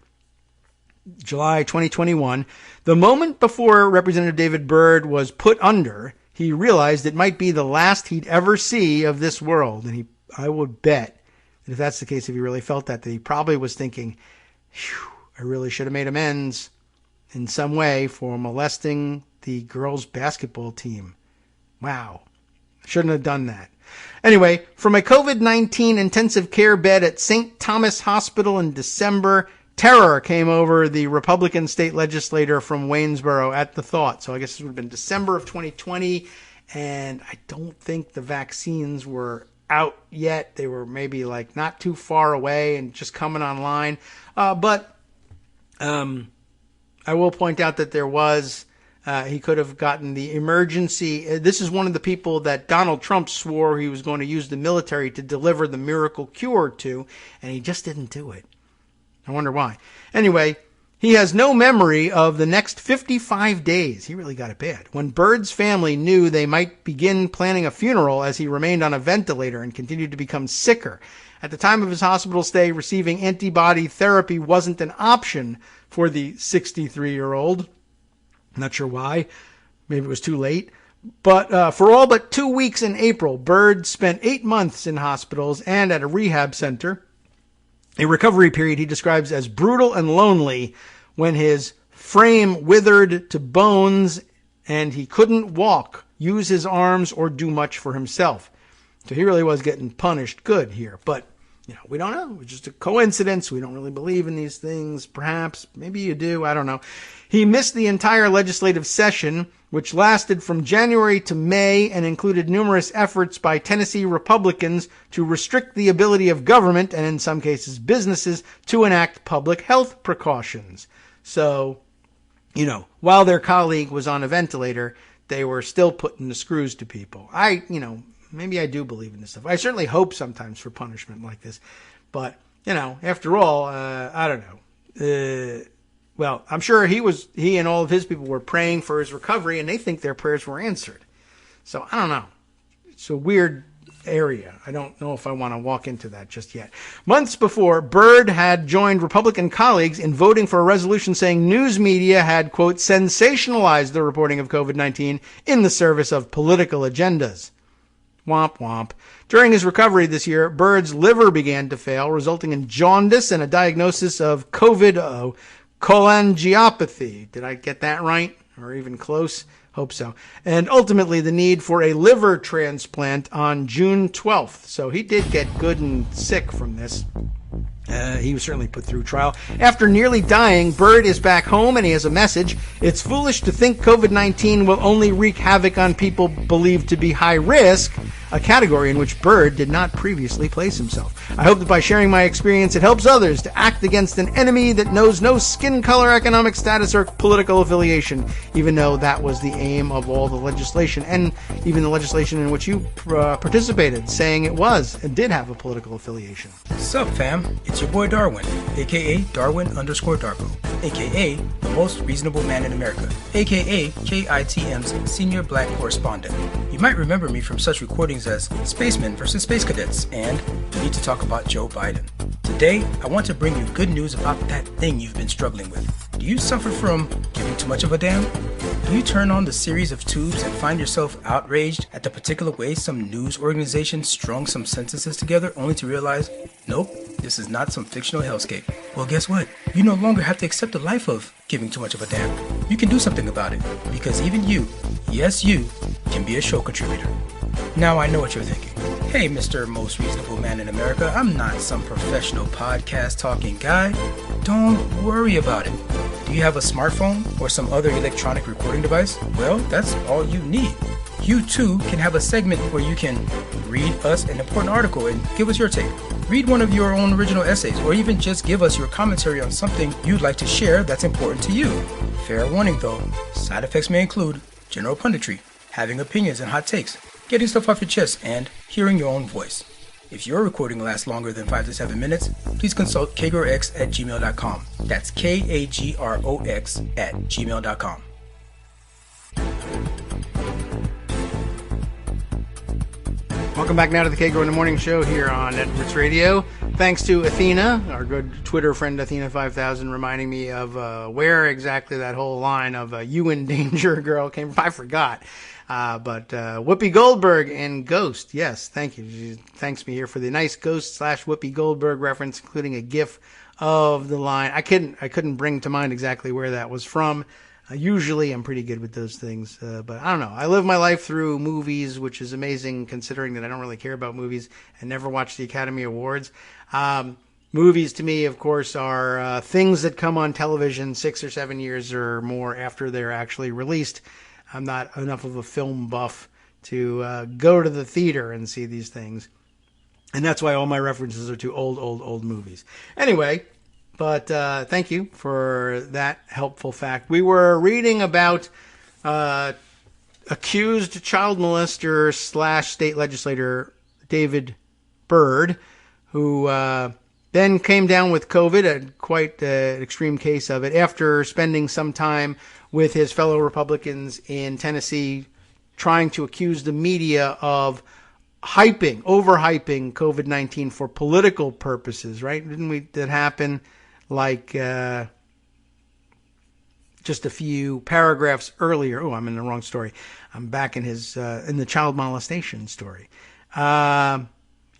July 2021. The moment before Representative David Byrd was put under, he realized it might be the last he'd ever see of this world. And I would bet that if that's the case, if he really felt that he probably was thinking, I really should have made amends in some way for molesting the girls' basketball team. Wow. Shouldn't have done that. Anyway, from a COVID-19 intensive care bed at St. Thomas Hospital in December, terror came over the Republican state legislator from Waynesboro at the thought. So I guess this would have been December of 2020, and I don't think the vaccines were out yet. They were maybe like not too far away and just coming online. But I will point out that there was, he could have gotten the emergency. This is one of the people that Donald Trump swore he was going to use the military to deliver the miracle cure to, and he just didn't do it. I wonder why. Anyway, he has no memory of the next 55 days. He really got it bad. When Byrd's family knew they might begin planning a funeral as he remained on a ventilator and continued to become sicker. At the time of his hospital stay, receiving antibody therapy wasn't an option for the 63-year-old. Not sure why. Maybe it was too late. But for all but 2 weeks in April, Byrd spent 8 months in hospitals and at a rehab center. A recovery period he describes as brutal and lonely when his frame withered to bones and he couldn't walk, use his arms, or do much for himself. So he really was getting punished good here. But, we don't know. It's just a coincidence. We don't really believe in these things. Perhaps. Maybe you do. I don't know. He missed the entire legislative session, which lasted from January to May and included numerous efforts by Tennessee Republicans to restrict the ability of government, and in some cases businesses, to enact public health precautions. So, while their colleague was on a ventilator, they were still putting the screws to people. Maybe I do believe in this stuff. I certainly hope sometimes for punishment like this. But, after all, I don't know. Well, I'm sure he and all of his people were praying for his recovery, and they think their prayers were answered. So, I don't know. It's a weird area. I don't know if I want to walk into that just yet. Months before, Byrd had joined Republican colleagues in voting for a resolution saying news media had, quote, sensationalized the reporting of COVID-19 in the service of political agendas. Womp womp. During his recovery this year, Bird's liver began to fail, resulting in jaundice and a diagnosis of COVID cholangiopathy. Did I get that right? Or even close? Hope so. And ultimately the need for a liver transplant on June 12th. So he did get good and sick from this. He was certainly put through trial. After nearly dying, Bird is back home and he has a message. It's foolish to think COVID-19 will only wreak havoc on people believed to be high risk, a category in which Bird did not previously place himself. I hope that by sharing my experience, it helps others to act against an enemy that knows no skin color, economic status, or political affiliation, even though that was the aim of all the legislation, and even the legislation in which you participated, saying it was and did have a political affiliation. Sup, fam? It's your boy Darwin, aka Darwin_Darko, aka the most reasonable man in America, aka KITM's senior black correspondent. You might remember me from such recordings as Spacemen vs. Space Cadets and We Need to Talk About Joe Biden. Today, I want to bring you good news about that thing you've been struggling with. Do you suffer from giving too much of a damn? Do you turn on the series of tubes and find yourself outraged at the particular way some news organization strung some sentences together only to realize, nope, this is not some fictional hellscape? Well, guess what? You no longer have to accept the life of giving too much of a damn. You can do something about it, because even you, yes you, can be a show contributor. Now I know what you're thinking. Hey, Mr. Most Reasonable Man in America, I'm not some professional podcast talking guy. Don't worry about it. Do you have a smartphone or some other electronic recording device? Well, that's all you need. You too can have a segment where you can read us an important article and give us your take. Read one of your own original essays, or even just give us your commentary on something you'd like to share that's important to you. Fair warning though, side effects may include general punditry, having opinions and hot takes, getting stuff off your chest, and hearing your own voice. If your recording lasts longer than 5 to 7 minutes, please consult kagrox@gmail.com. That's KAGROX@gmail.com. Welcome back now to the Kagro in the Morning Show here on Edwards Radio. Thanks to Athena, our good Twitter friend Athena5000, reminding me of where exactly that whole line of "you in danger, girl" came from. I forgot. But Whoopi Goldberg and Ghost. Yes, thank you. She thanks me here for the nice Ghost/Whoopi Goldberg reference, including a GIF of the line. I couldn't bring to mind exactly where that was from. Usually I'm pretty good with those things, but I don't know. I live my life through movies, which is amazing considering that I don't really care about movies and never watch the Academy Awards. Movies to me, of course, are things that come on television 6 or 7 years or more after they're actually released. I'm not enough of a film buff to go to the theater and see these things. And that's why all my references are to old movies. Anyway, but thank you for that helpful fact. We were reading about accused child molester / state legislator David Byrd, who then came down with COVID, quite an extreme case of it, after spending some time with his fellow Republicans in Tennessee trying to accuse the media of overhyping COVID-19 for political purposes, right? Didn't that happen like just a few paragraphs earlier? Oh, I'm in the wrong story. I'm back in his in the child molestation story.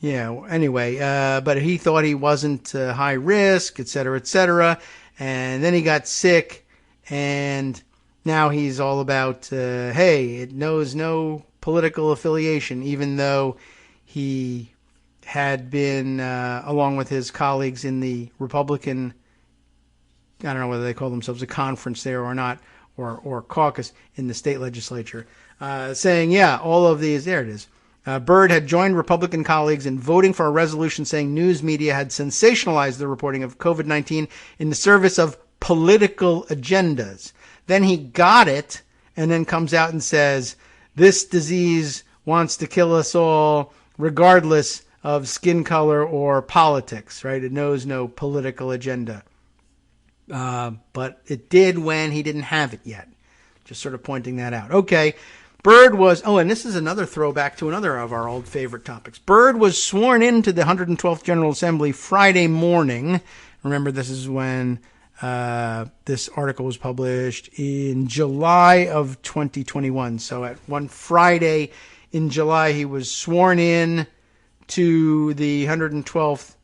Anyway, but he thought he wasn't high risk, et cetera, and then he got sick, and now he's all about, hey, it knows no political affiliation, even though he had been, along with his colleagues in the Republican, I don't know whether they call themselves a conference there or not, or caucus in the state legislature, saying, yeah, all of these, there it is. Byrd had joined Republican colleagues in voting for a resolution saying news media had sensationalized the reporting of COVID-19 in the service of political agendas. Then he got it and then comes out and says, this disease wants to kill us all regardless of skin color or politics, right? It knows no political agenda. But it did when he didn't have it yet. Just sort of pointing that out. Okay. Byrd was, and this is another throwback to another of our old favorite topics. Byrd was sworn into the 112th General Assembly Friday morning. Remember, this is when this article was published in July of 2021. So at one Friday in July, he was sworn in to the 112th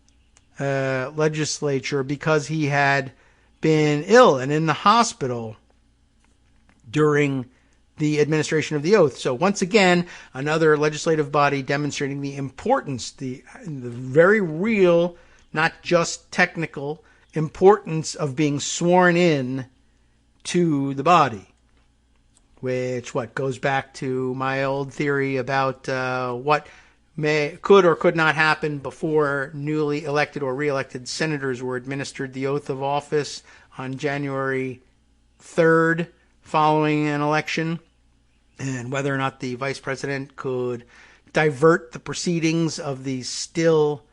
legislature because he had been ill and in the hospital during the administration of the oath. So once again, another legislative body demonstrating the importance, the very real, not just technical importance of being sworn in to the body. Which goes back to my old theory about what could or could not happen before newly elected or re-elected senators were administered the oath of office on January 3rd following an election, and whether or not the vice president could divert the proceedings of the still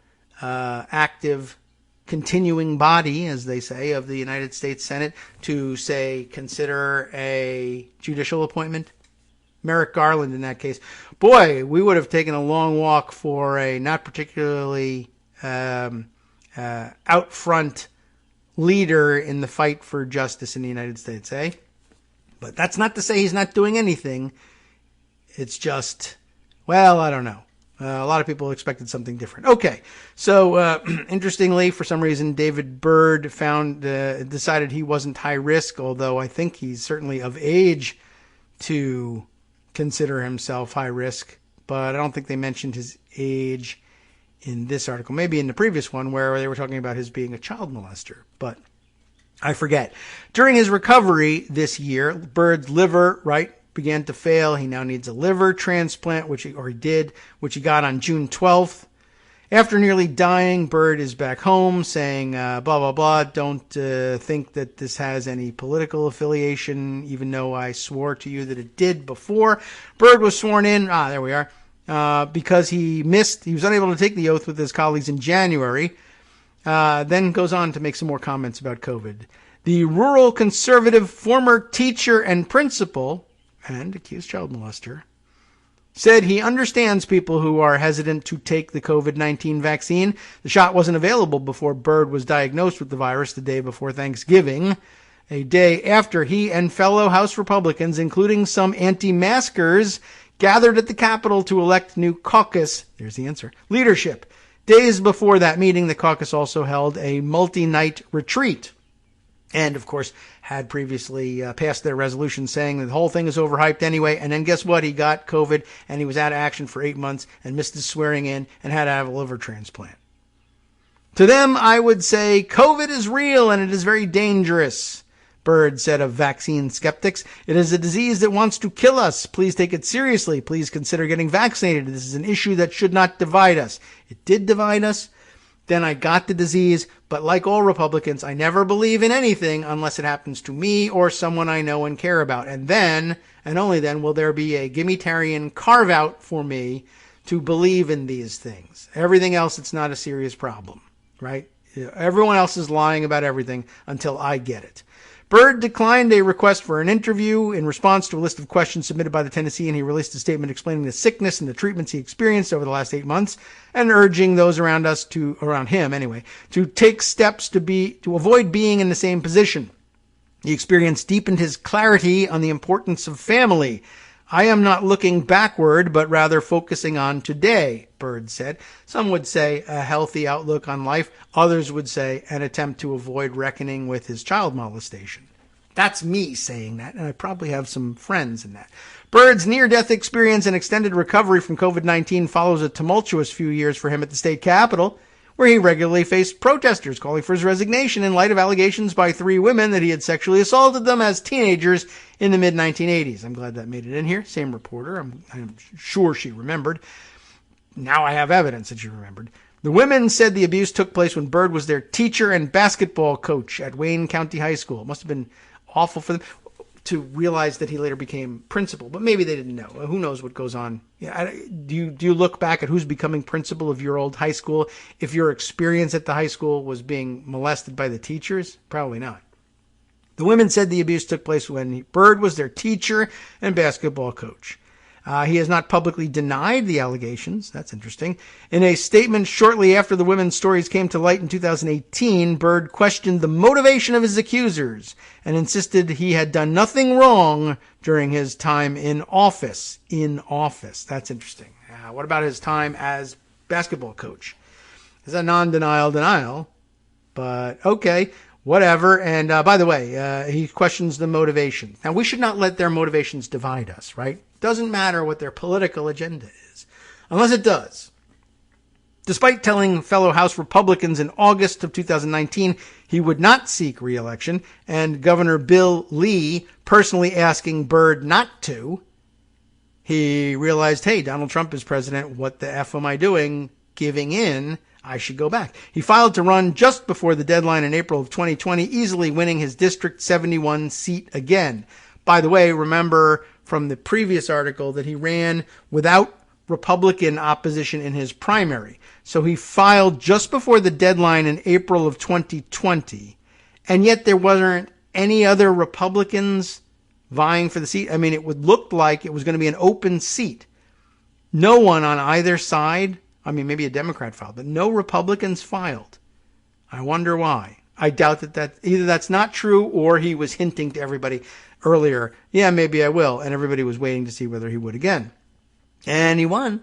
active continuing body, as they say, of the United States Senate to, say, consider a judicial appointment. Merrick Garland in that case. Boy, we would have taken a long walk for a not particularly out front leader in the fight for justice in the United States, eh? But that's not to say he's not doing anything. It's just, well, I don't know. A lot of people expected something different. Okay, so interestingly, for some reason, David Byrd decided he wasn't high risk, although I think he's certainly of age to consider himself high risk. But I don't think they mentioned his age in this article. Maybe in the previous one where they were talking about his being a child molester. But I forget. During his recovery this year, Byrd's liver, began to fail. He now needs a liver transplant, which he got on June 12th. After nearly dying, Byrd is back home saying, blah, blah, blah, don't think that this has any political affiliation, even though I swore to you that it did before. Byrd was sworn in, there we are, because he was unable to take the oath with his colleagues in January, then goes on to make some more comments about COVID. The rural conservative former teacher and principal, and accused child molester, said he understands people who are hesitant to take the COVID-19 vaccine. The shot wasn't available before Byrd was diagnosed with the virus the day before Thanksgiving, a day after he and fellow House Republicans, including some anti-maskers, gathered at the Capitol to elect new caucus, there's the answer, leadership. Days before that meeting, the caucus also held a multi-night retreat. And, of course, had previously passed their resolution saying that the whole thing is overhyped anyway. And then guess what? He got COVID and he was out of action for 8 months and missed his swearing in and had to have a liver transplant. To them, I would say COVID is real and it is very dangerous, Byrd said of vaccine skeptics. It is a disease that wants to kill us. Please take it seriously. Please consider getting vaccinated. This is an issue that should not divide us. It did divide us. Then I got the disease, but like all Republicans, I never believe in anything unless it happens to me or someone I know and care about. And then, and only then, will there be a Gimmitarian carve-out for me to believe in these things. Everything else, it's not a serious problem, right? Everyone else is lying about everything until I get it. Byrd declined a request for an interview in response to a list of questions submitted by the Tennessean. He released a statement explaining the sickness and the treatments he experienced over the last 8 months and urging those around him anyway, to take steps to avoid being in the same position. The experience deepened his clarity on the importance of family. I am not looking backward, but rather focusing on today, Byrd said. Some would say a healthy outlook on life. Others would say an attempt to avoid reckoning with his child molestation. That's me saying that, and I probably have some friends in that. Byrd's near-death experience and extended recovery from COVID-19 follows a tumultuous few years for him at the state capitol, where he regularly faced protesters calling for his resignation in light of allegations by 3 women that he had sexually assaulted them as teenagers in the mid-1980s. I'm glad that made it in here. Same reporter. I'm sure she remembered. Now I have evidence that she remembered. The women said the abuse took place when Byrd was their teacher and basketball coach at Wayne County High School. It must have been awful for them to realize that he later became principal, but maybe they didn't know. Who knows what goes on? Do you look back at who's becoming principal of your old high school if your experience at the high school was being molested by the teachers? Probably not. The women said the abuse took place when Byrd was their teacher and basketball coach. He has not publicly denied the allegations. That's interesting. In a statement shortly after the women's stories came to light in 2018, Byrd questioned the motivation of his accusers and insisted he had done nothing wrong during his time in office. In office. That's interesting. What about his time as basketball coach? It's a non-denial denial, but okay. Whatever. And by the way, he questions the motivation. Now, we should not let their motivations divide us, right? Doesn't matter what their political agenda is, unless it does. Despite telling fellow House Republicans in August of 2019 he would not seek re-election, and Governor Bill Lee personally asking Byrd not to, he realized, hey, Donald Trump is president. What the F am I doing? Giving in. I should go back. He filed to run just before the deadline in April of 2020, easily winning his District 71 seat again. By the way, remember from the previous article that he ran without Republican opposition in his primary. So he filed just before the deadline in April of 2020, and yet there weren't any other Republicans vying for the seat. I mean, it would look like it was going to be an open seat. No one on either side. I mean, maybe a Democrat filed, but no Republicans filed. I wonder why. I doubt that either that's not true or he was hinting to everybody earlier, yeah, maybe I will. And everybody was waiting to see whether he would again. And he won.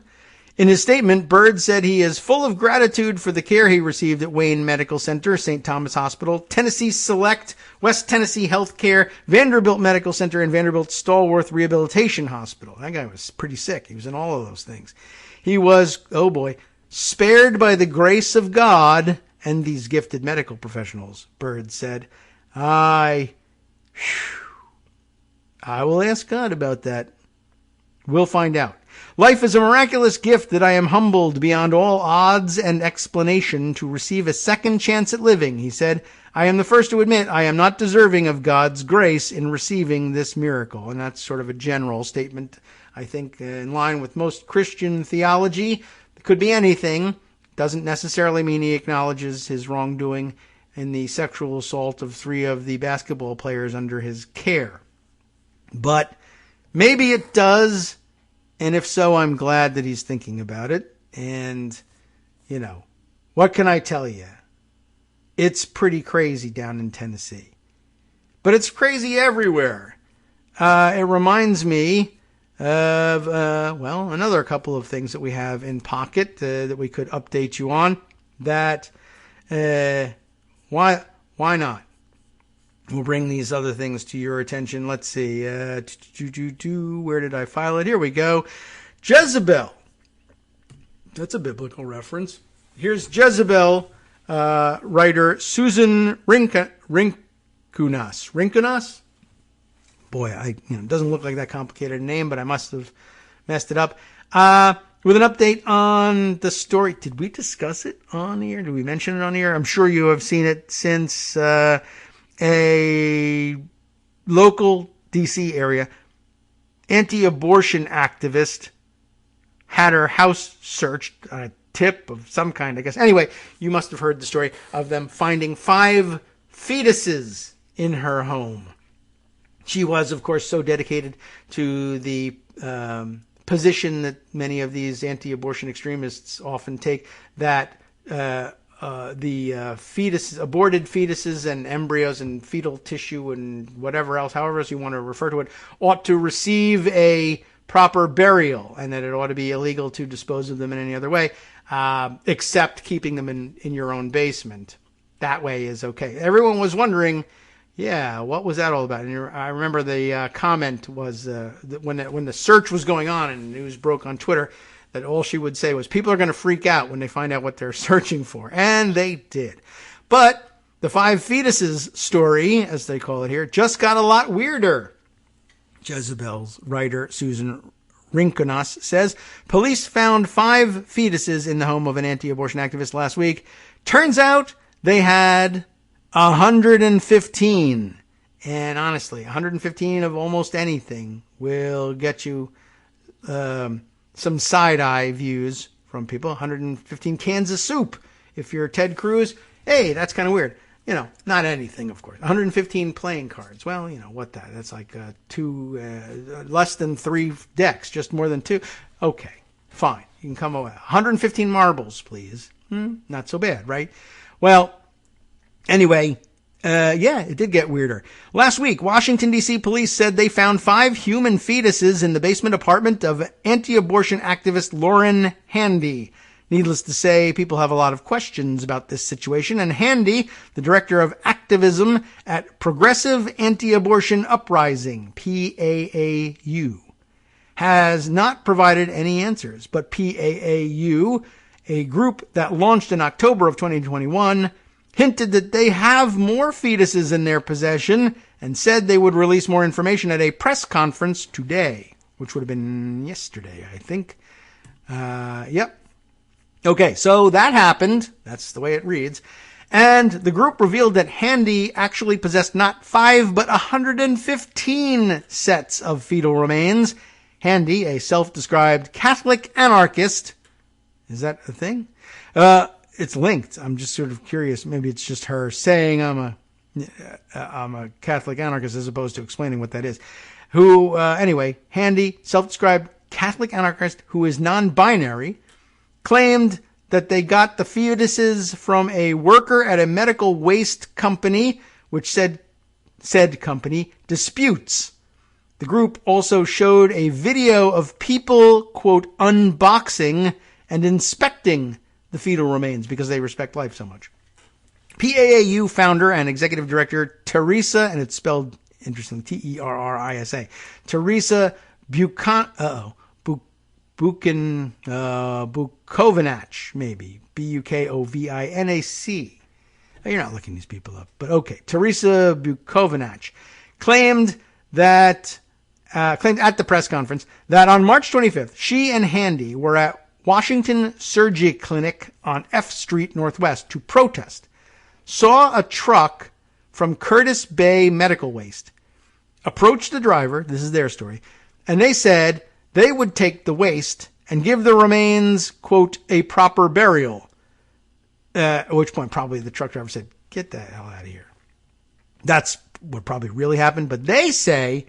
In his statement, Byrd said he is full of gratitude for the care he received at Wayne Medical Center, St. Thomas Hospital, Tennessee Select, West Tennessee Healthcare, Vanderbilt Medical Center, and Vanderbilt Stallworth Rehabilitation Hospital. That guy was pretty sick. He was in all of those things. He was, oh boy, spared by the grace of God and these gifted medical professionals, Byrd said. I will ask God about that. We'll find out. Life is a miraculous gift that I am humbled beyond all odds and explanation to receive a second chance at living, he said. I am the first to admit I am not deserving of God's grace in receiving this miracle. And that's sort of a general statement, I think, in line with most Christian theology. It could be anything. Doesn't necessarily mean he acknowledges his wrongdoing in the sexual assault of 3 of the basketball players under his care. But maybe it does. And if so, I'm glad that he's thinking about it. And, you know, what can I tell you? It's pretty crazy down in Tennessee. But it's crazy everywhere. It reminds me of, another couple of things that we have in pocket that we could update you on. That, why not? We'll bring these other things to your attention. Let's see. Where did I file it? Here we go. Jezebel. That's a biblical reference. Here's Jezebel writer Susan Rinkunas. Boy, it doesn't look like that complicated a name, but I must have messed it up. With an update on the story. Did we discuss it on the air? Did we mention it on the air? I'm sure you have seen it since a local D.C. area anti-abortion activist had her house searched on a tip of some kind, I guess. Anyway, you must have heard the story of them finding 5 fetuses in her home. She was, of course, so dedicated to the position that many of these anti-abortion extremists often take that aborted fetuses and embryos and fetal tissue and whatever else, however else you want to refer to it, ought to receive a proper burial, and that it ought to be illegal to dispose of them in any other way, except keeping them in your own basement. That way is okay. Everyone was wondering, yeah, what was that all about? And I remember the comment was that when the search was going on and news broke on Twitter, that all she would say was, people are going to freak out when they find out what they're searching for. And they did. But the 5 fetuses story, as they call it here, just got a lot weirder. Jezebel's writer, Susan Rinkunas, says, police found 5 fetuses in the home of an anti-abortion activist last week. Turns out they had 115. And honestly, 115 of almost anything will get you some side-eye views from people. 115 cans of soup. If you're Ted Cruz, hey, that's kind of weird. not anything, of course. 115 playing cards. Well, that's like less than 3 decks, just more than 2. Okay, fine. You can come away. 115 marbles, please. Not so bad, right? Well, anyway, it did get weirder. Last week, Washington, D.C. police said they found 5 human fetuses in the basement apartment of anti-abortion activist Lauren Handy. Needless to say, people have a lot of questions about this situation, and Handy, the director of activism at Progressive Anti-Abortion Uprising, PAAU, has not provided any answers. But PAAU, a group that launched in October of 2021, hinted that they have more fetuses in their possession and said they would release more information at a press conference today, which would have been yesterday, I think. Yep. Okay, so that happened. That's the way it reads. And the group revealed that Handy actually possessed not 5, but 115 sets of fetal remains. Handy, a self-described Catholic anarchist. Is that a thing? It's linked. I'm just sort of curious. Maybe it's just her saying I'm a Catholic anarchist as opposed to explaining what that is. Anyway, Handy, self-described Catholic anarchist who is non-binary, claimed that they got the fetuses from a worker at a medical waste company, which said company disputes. The group also showed a video of people, quote, unboxing and inspecting the fetal remains because they respect life so much. PAAU founder and executive director Teresa, and it's spelled interestingly, Terrisa, Teresa Bukovinach, maybe. Bukovinac. You're not looking these people up, but okay. Teresa Bukovinach claimed at the press conference that on March 25th, she and Handy were at Washington Surgery Clinic on F Street Northwest to protest. Saw a truck from Curtis Bay Medical Waste, approached the driver, this is their story, and they said they would take the waste and give the remains, quote, a proper burial. At which point probably the truck driver said, get the hell out of here. That's what probably really happened, but they say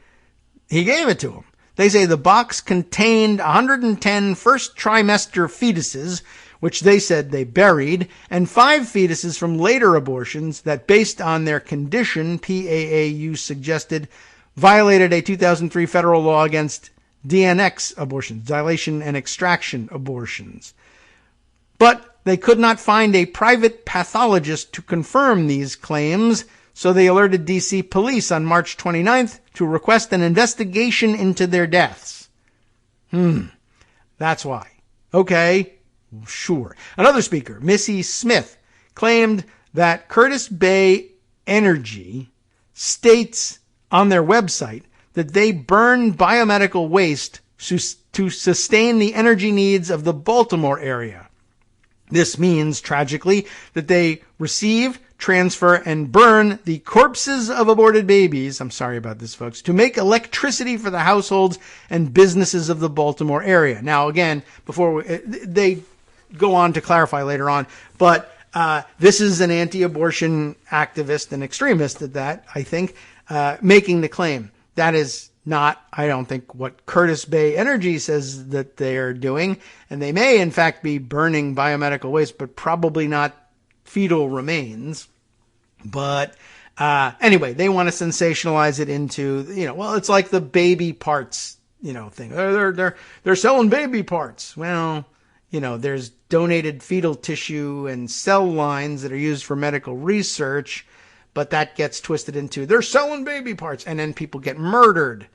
he gave it to him. They say the box contained 110 first trimester fetuses, which they said they buried, and 5 fetuses from later abortions that, based on their condition, PAAU suggested violated a 2003 federal law against DNX abortions, dilation and extraction abortions. But they could not find a private pathologist to confirm these claims, so they alerted D.C. police on March 29th to request an investigation into their deaths. That's why. Okay, sure. Another speaker, Missy Smith, claimed that Curtis Bay Energy states on their website that they burn biomedical waste to sustain the energy needs of the Baltimore area. This means, tragically, that they receive, transfer, and burn the corpses of aborted babies, I'm sorry about this, folks, to make electricity for the households and businesses of the Baltimore area. Now, again, they go on to clarify later on, but this is an anti-abortion activist and extremist at that, I think, making the claim. That is not, I don't think, what Curtis Bay Energy says that they are doing. And they may, in fact, be burning biomedical waste, but probably not fetal remains. But anyway, they want to sensationalize it into, it's like the baby parts, thing. They're selling baby parts. Well, there's donated fetal tissue and cell lines that are used for medical research. But that gets twisted into they're selling baby parts, and then people get murdered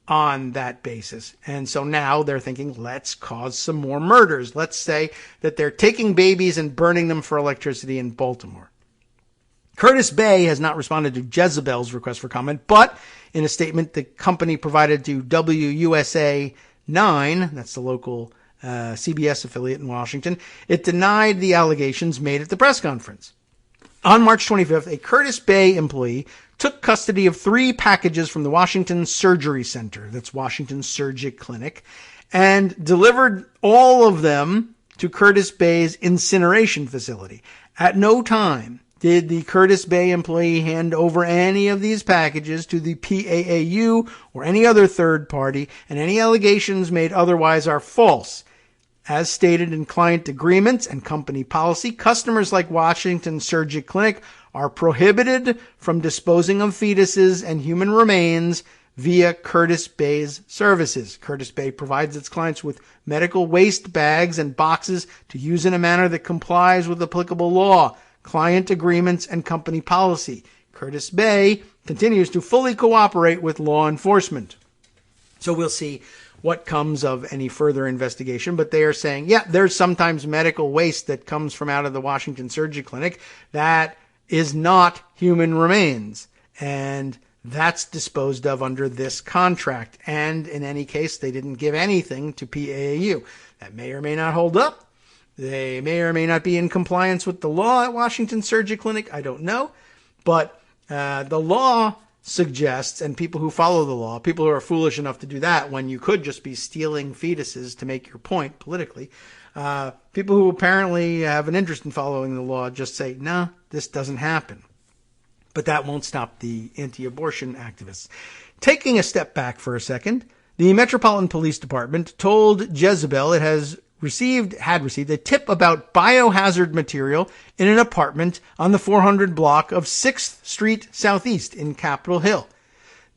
on that basis. And so now they're thinking, let's cause some more murders. Let's say that they're taking babies and burning them for electricity in Baltimore. Curtis Bay has not responded to Jezebel's request for comment, but in a statement the company provided to WUSA 9, that's the local CBS affiliate in Washington, it denied the allegations made at the press conference. On March 25th, a Curtis Bay employee took custody of 3 packages from the Washington Surgery Center, that's Washington Surgery Clinic, and delivered all of them to Curtis Bay's incineration facility. At no time Did the Curtis Bay employee hand over any of these packages to the PAAU or any other third party, and any allegations made otherwise are false? As stated in client agreements and company policy, customers like Washington Surgery Clinic are prohibited from disposing of fetuses and human remains via Curtis Bay's services. Curtis Bay provides its clients with medical waste bags and boxes to use in a manner that complies with applicable law, client agreements, and company policy. Curtis Bay continues to fully cooperate with law enforcement. So we'll see what comes of any further investigation, but they are saying, yeah, there's sometimes medical waste that comes from out of the Washington Surgery Clinic that is not human remains, and that's disposed of under this contract. And in any case, they didn't give anything to PAAU. That may or may not hold up. They may or may not be in compliance with the law at Washington Surgery Clinic. I don't know. But the law suggests, and people who follow the law, people who are foolish enough to do that when you could just be stealing fetuses to make your point politically, people who apparently have an interest in following the law just say, no, this doesn't happen. But that won't stop the anti-abortion activists. Taking a step back for a second, the Metropolitan Police Department told Jezebel it had received a tip about biohazard material in an apartment on the 400 block of 6th Street Southeast in Capitol Hill.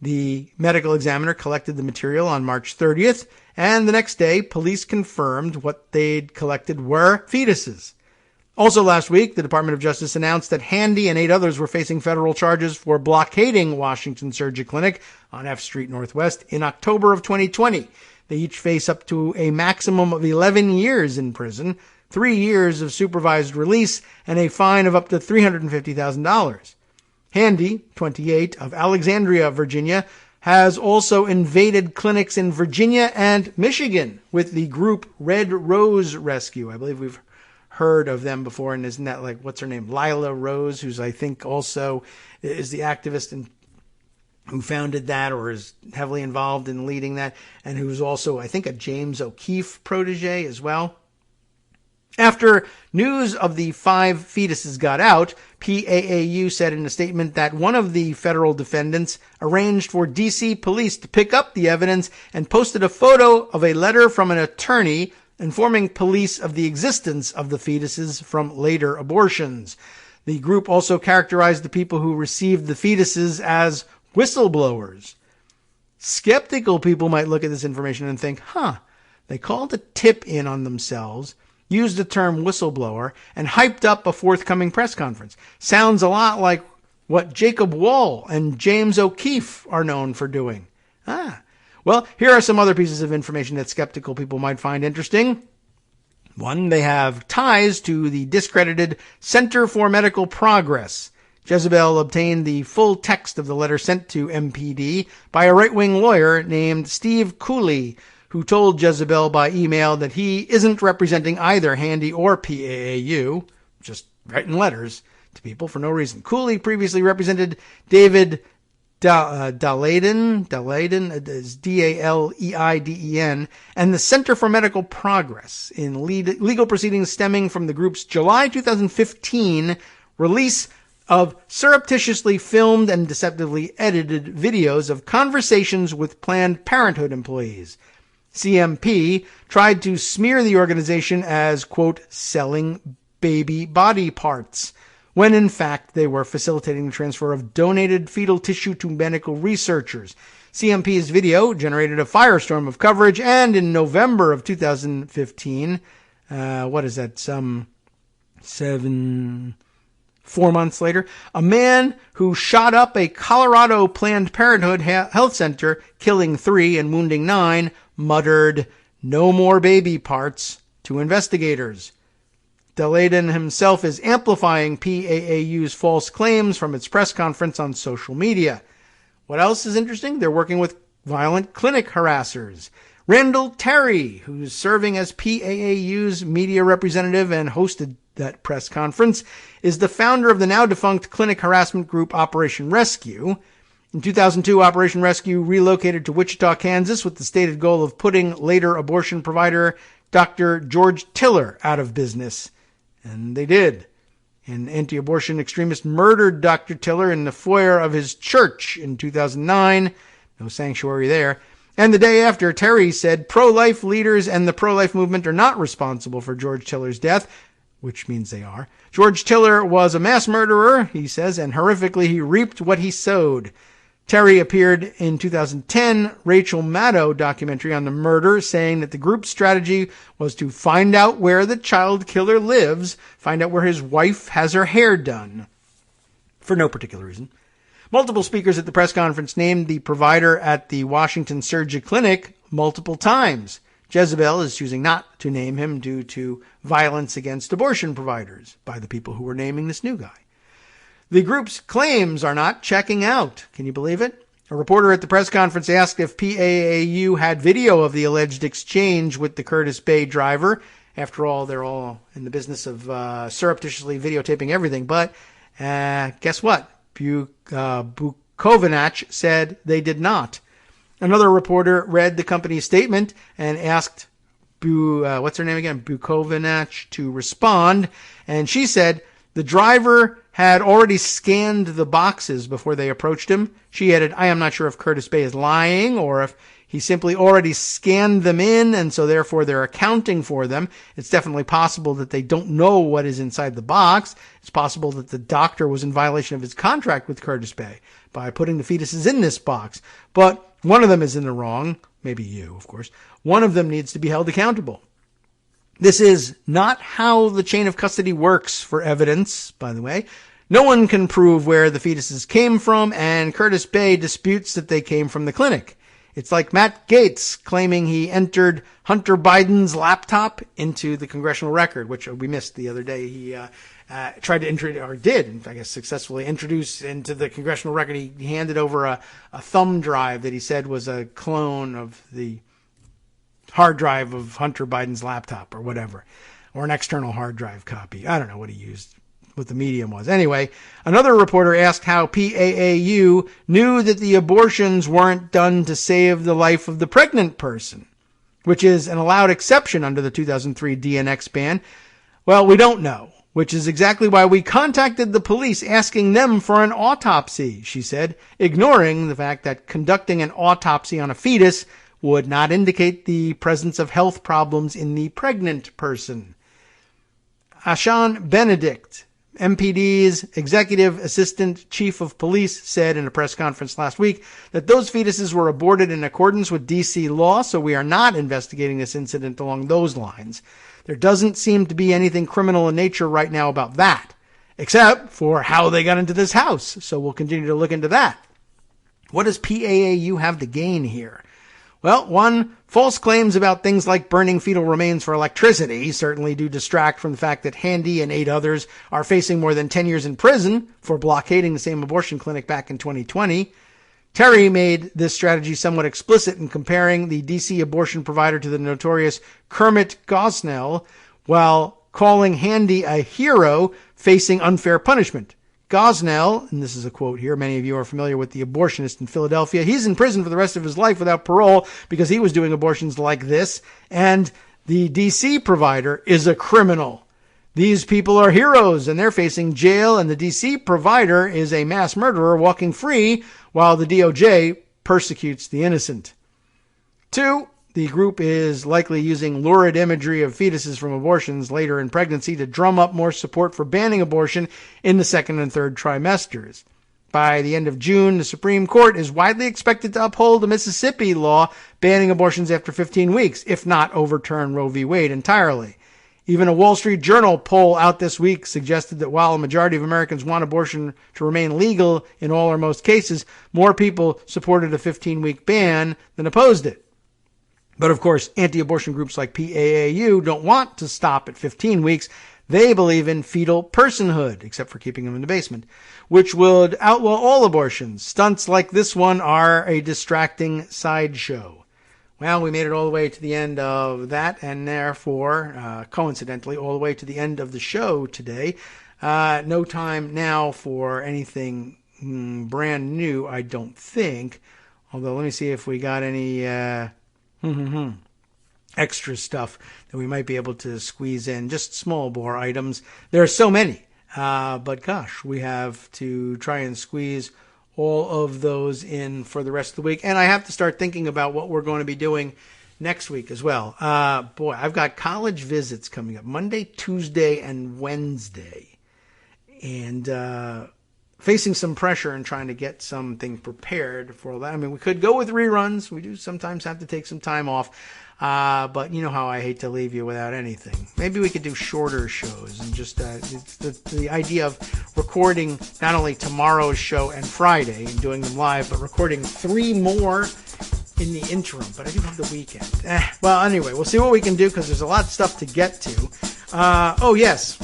The medical examiner collected the material on March 30th, and the next day, police confirmed what they'd collected were fetuses. Also last week, the Department of Justice announced that Handy and 8 others were facing federal charges for blockading Washington Surgery Clinic on F Street Northwest in October of 2020. They each face up to a maximum of 11 years in prison, 3 years of supervised release, and a fine of up to $350,000. Handy, 28, of Alexandria, Virginia, has also invaded clinics in Virginia and Michigan with the group Red Rose Rescue. I believe we've heard of them before, and isn't that like, what's her name, Lila Rose, who's I think also is the activist who founded that or is heavily involved in leading that, and who's also, I think, a James O'Keefe protege as well. After news of the 5 fetuses got out, PAAU said in a statement that one of the federal defendants arranged for D.C. police to pick up the evidence and posted a photo of a letter from an attorney informing police of the existence of the fetuses from later abortions. The group also characterized the people who received the fetuses as whistleblowers. Skeptical people might look at this information and think, they called a tip in on themselves, used the term whistleblower, and hyped up a forthcoming press conference. Sounds a lot like what Jacob Wall and James O'Keefe are known for doing. Well, here are some other pieces of information that skeptical people might find interesting. One, they have ties to the discredited Center for Medical Progress. Jezebel obtained the full text of the letter sent to MPD by a right-wing lawyer named Steve Cooley, who told Jezebel by email that he isn't representing either Handy or PAAU, just writing letters to people for no reason. Cooley previously represented David Daleiden is Daleiden, and the Center for Medical Progress in legal proceedings stemming from the group's July 2015 release of surreptitiously filmed and deceptively edited videos of conversations with Planned Parenthood employees. CMP tried to smear the organization as, quote, selling baby body parts, when in fact they were facilitating the transfer of donated fetal tissue to medical researchers. CMP's video generated a firestorm of coverage, and in November of 2015, 4 months later, a man who shot up a Colorado Planned Parenthood health center, killing 3 and wounding 9, muttered, "No more baby parts," to investigators. Daleiden himself is amplifying PAAU's false claims from its press conference on social media. What else is interesting? They're working with violent clinic harassers. Randall Terry, who's serving as PAAU's media representative and hosted that press conference, is the founder of the now-defunct clinic harassment group Operation Rescue. In 2002, Operation Rescue relocated to Wichita, Kansas, with the stated goal of putting later abortion provider Dr. George Tiller out of business. And they did. An anti-abortion extremist murdered Dr. Tiller in the foyer of his church in 2009. No sanctuary there. And the day after, Terry said pro-life leaders and the pro-life movement are not responsible for George Tiller's death, which means they are. George Tiller was a mass murderer, he says, and horrifically he reaped what he sowed. Terry appeared in 2010 Rachel Maddow documentary on the murder, saying that the group's strategy was to find out where the child killer lives, find out where his wife has her hair done, for no particular reason. Multiple speakers at the press conference named the provider at the Washington Surgery Clinic multiple times. Jezebel is choosing not to name him due to violence against abortion providers by the people who were naming this new guy. The group's claims are not checking out. Can you believe it? A reporter at the press conference asked if PAAU had video of the alleged exchange with the Curtis Bay driver. After all, they're all in the business of surreptitiously videotaping everything. But guess what? Bukovinach said they did not. Another reporter read the company's statement and asked what's her name again? Bukovinach to respond. And she said the driver had already scanned the boxes before they approached him. She added, I am not sure if Curtis Bay is lying or if he simply already scanned them in and so therefore they're accounting for them. It's definitely possible that they don't know what is inside the box. It's possible that the doctor was in violation of his contract with Curtis Bay by putting the fetuses in this box. But one of them is in the wrong. Maybe you, of course. One of them needs to be held accountable. This is not how the chain of custody works for evidence, by the way. No one can prove where the fetuses came from, and Curtis Bay disputes that they came from the clinic. It's like Matt Gaetz claiming he entered Hunter Biden's laptop into the congressional record, which we missed the other day. He tried to introduce, or did, I guess, successfully introduce into the congressional record. He handed over a thumb drive that he said was a clone of the hard drive of Hunter Biden's laptop or whatever, or an external hard drive copy. I don't know what he used, what the medium was. Anyway, another reporter asked how PAAU knew that the abortions weren't done to save the life of the pregnant person, which is an allowed exception under the 2003 DNX ban. Well, we don't know, which is exactly why we contacted the police asking them for an autopsy, she said, ignoring the fact that conducting an autopsy on a fetus would not indicate the presence of health problems in the pregnant person. Ashan Benedict, MPD's executive assistant chief of police, said in a press conference last week that those fetuses were aborted in accordance with D.C. law, so we are not investigating this incident along those lines. There doesn't seem to be anything criminal in nature right now about that, except for how they got into this house, so we'll continue to look into that. What does PAAU have to gain here? Well, one, false claims about things like burning fetal remains for electricity certainly do distract from the fact that Handy and 8 others are facing more than 10 years in prison for blockading the same abortion clinic back in 2020. Terry made this strategy somewhat explicit in comparing the D.C. abortion provider to the notorious Kermit Gosnell, while calling Handy a hero facing unfair punishment. Gosnell, and this is a quote here, many of you are familiar with the abortionist in Philadelphia, he's in prison for the rest of his life without parole because he was doing abortions like this, and the D.C. provider is a criminal. These people are heroes, and they're facing jail, and the D.C. provider is a mass murderer walking free while the DOJ persecutes the innocent. 2, the group is likely using lurid imagery of fetuses from abortions later in pregnancy to drum up more support for banning abortion in the second and third trimesters. By the end of June, the Supreme Court is widely expected to uphold a Mississippi law banning abortions after 15 weeks, if not overturn Roe v. Wade entirely. Even a Wall Street Journal poll out this week suggested that while a majority of Americans want abortion to remain legal in all or most cases, more people supported a 15-week ban than opposed it. But of course, anti-abortion groups like PAAU don't want to stop at 15 weeks. They believe in fetal personhood, except for keeping them in the basement, which would outlaw all abortions. Stunts like this one are a distracting sideshow. Well, we made it all the way to the end of that, and therefore, coincidentally, all the way to the end of the show today. No time now for anything brand new, I don't think. Although, let me see if we got any extra stuff that we might be able to squeeze in. Just small bore items. There are so many. But gosh, we have to try and squeeze all of those in for the rest of the week. And I have to start thinking about what we're going to be doing next week as well. Boy, I've got college visits coming up Monday, Tuesday, and Wednesday. And facing some pressure and trying to get something prepared for all that. I mean, we could go with reruns. We do sometimes have to take some time off. But you know how I hate to leave you without anything. Maybe we could do shorter shows and just the idea of recording not only tomorrow's show and Friday and doing them live, but recording 3 more in the interim. But I do have the weekend. Well, anyway, we'll see what we can do because there's a lot of stuff to get to. Oh, yes.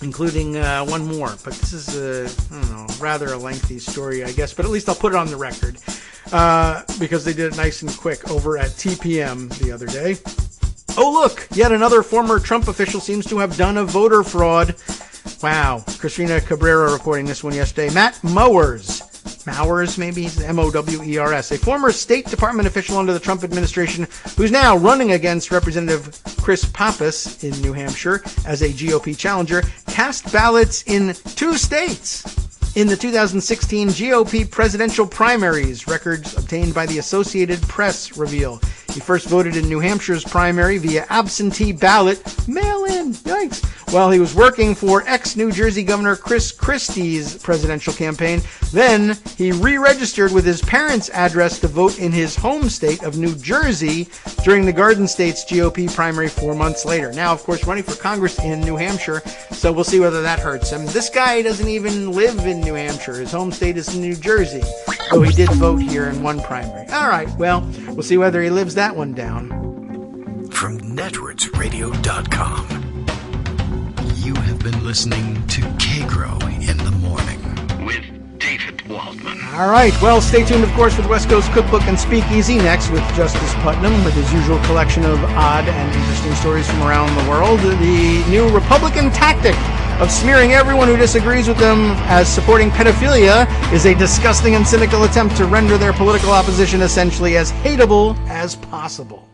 Including one more. But this is, I don't know, rather a lengthy story, I guess. But at least I'll put it on the record. Because they did it nice and quick over at TPM the other day. Oh, look, yet another former Trump official seems to have done a voter fraud. Wow. Christina Cabrera reporting this one yesterday. Matt Mowers, maybe? Mowers, a former State Department official under the Trump administration who's now running against Representative Chris Pappas in New Hampshire as a GOP challenger, cast ballots in 2 states. In the 2016 GOP presidential primaries, records obtained by the Associated Press reveal. He first voted in New Hampshire's primary via absentee ballot, mail-in, yikes, while he was working for ex-New Jersey Governor Chris Christie's presidential campaign. Then he re-registered with his parents' address to vote in his home state of New Jersey during the Garden State's GOP primary 4 months later. Now, of course, running for Congress in New Hampshire, so we'll see whether that hurts him. This guy doesn't even live in New Hampshire. His home state is New Jersey, though he did vote here in one primary. All right, well, we'll see whether he lives that one down. From networksradio.com, you have been listening to Kagro in the Morning with David Waldman. All right, well, stay tuned, of course, for the West Coast Cookbook and Speakeasy next with Justice Putnam with his usual collection of odd and interesting stories from around the world. The new Republican tactic of smearing everyone who disagrees with them as supporting pedophilia is a disgusting and cynical attempt to render their political opposition essentially as hateable as possible.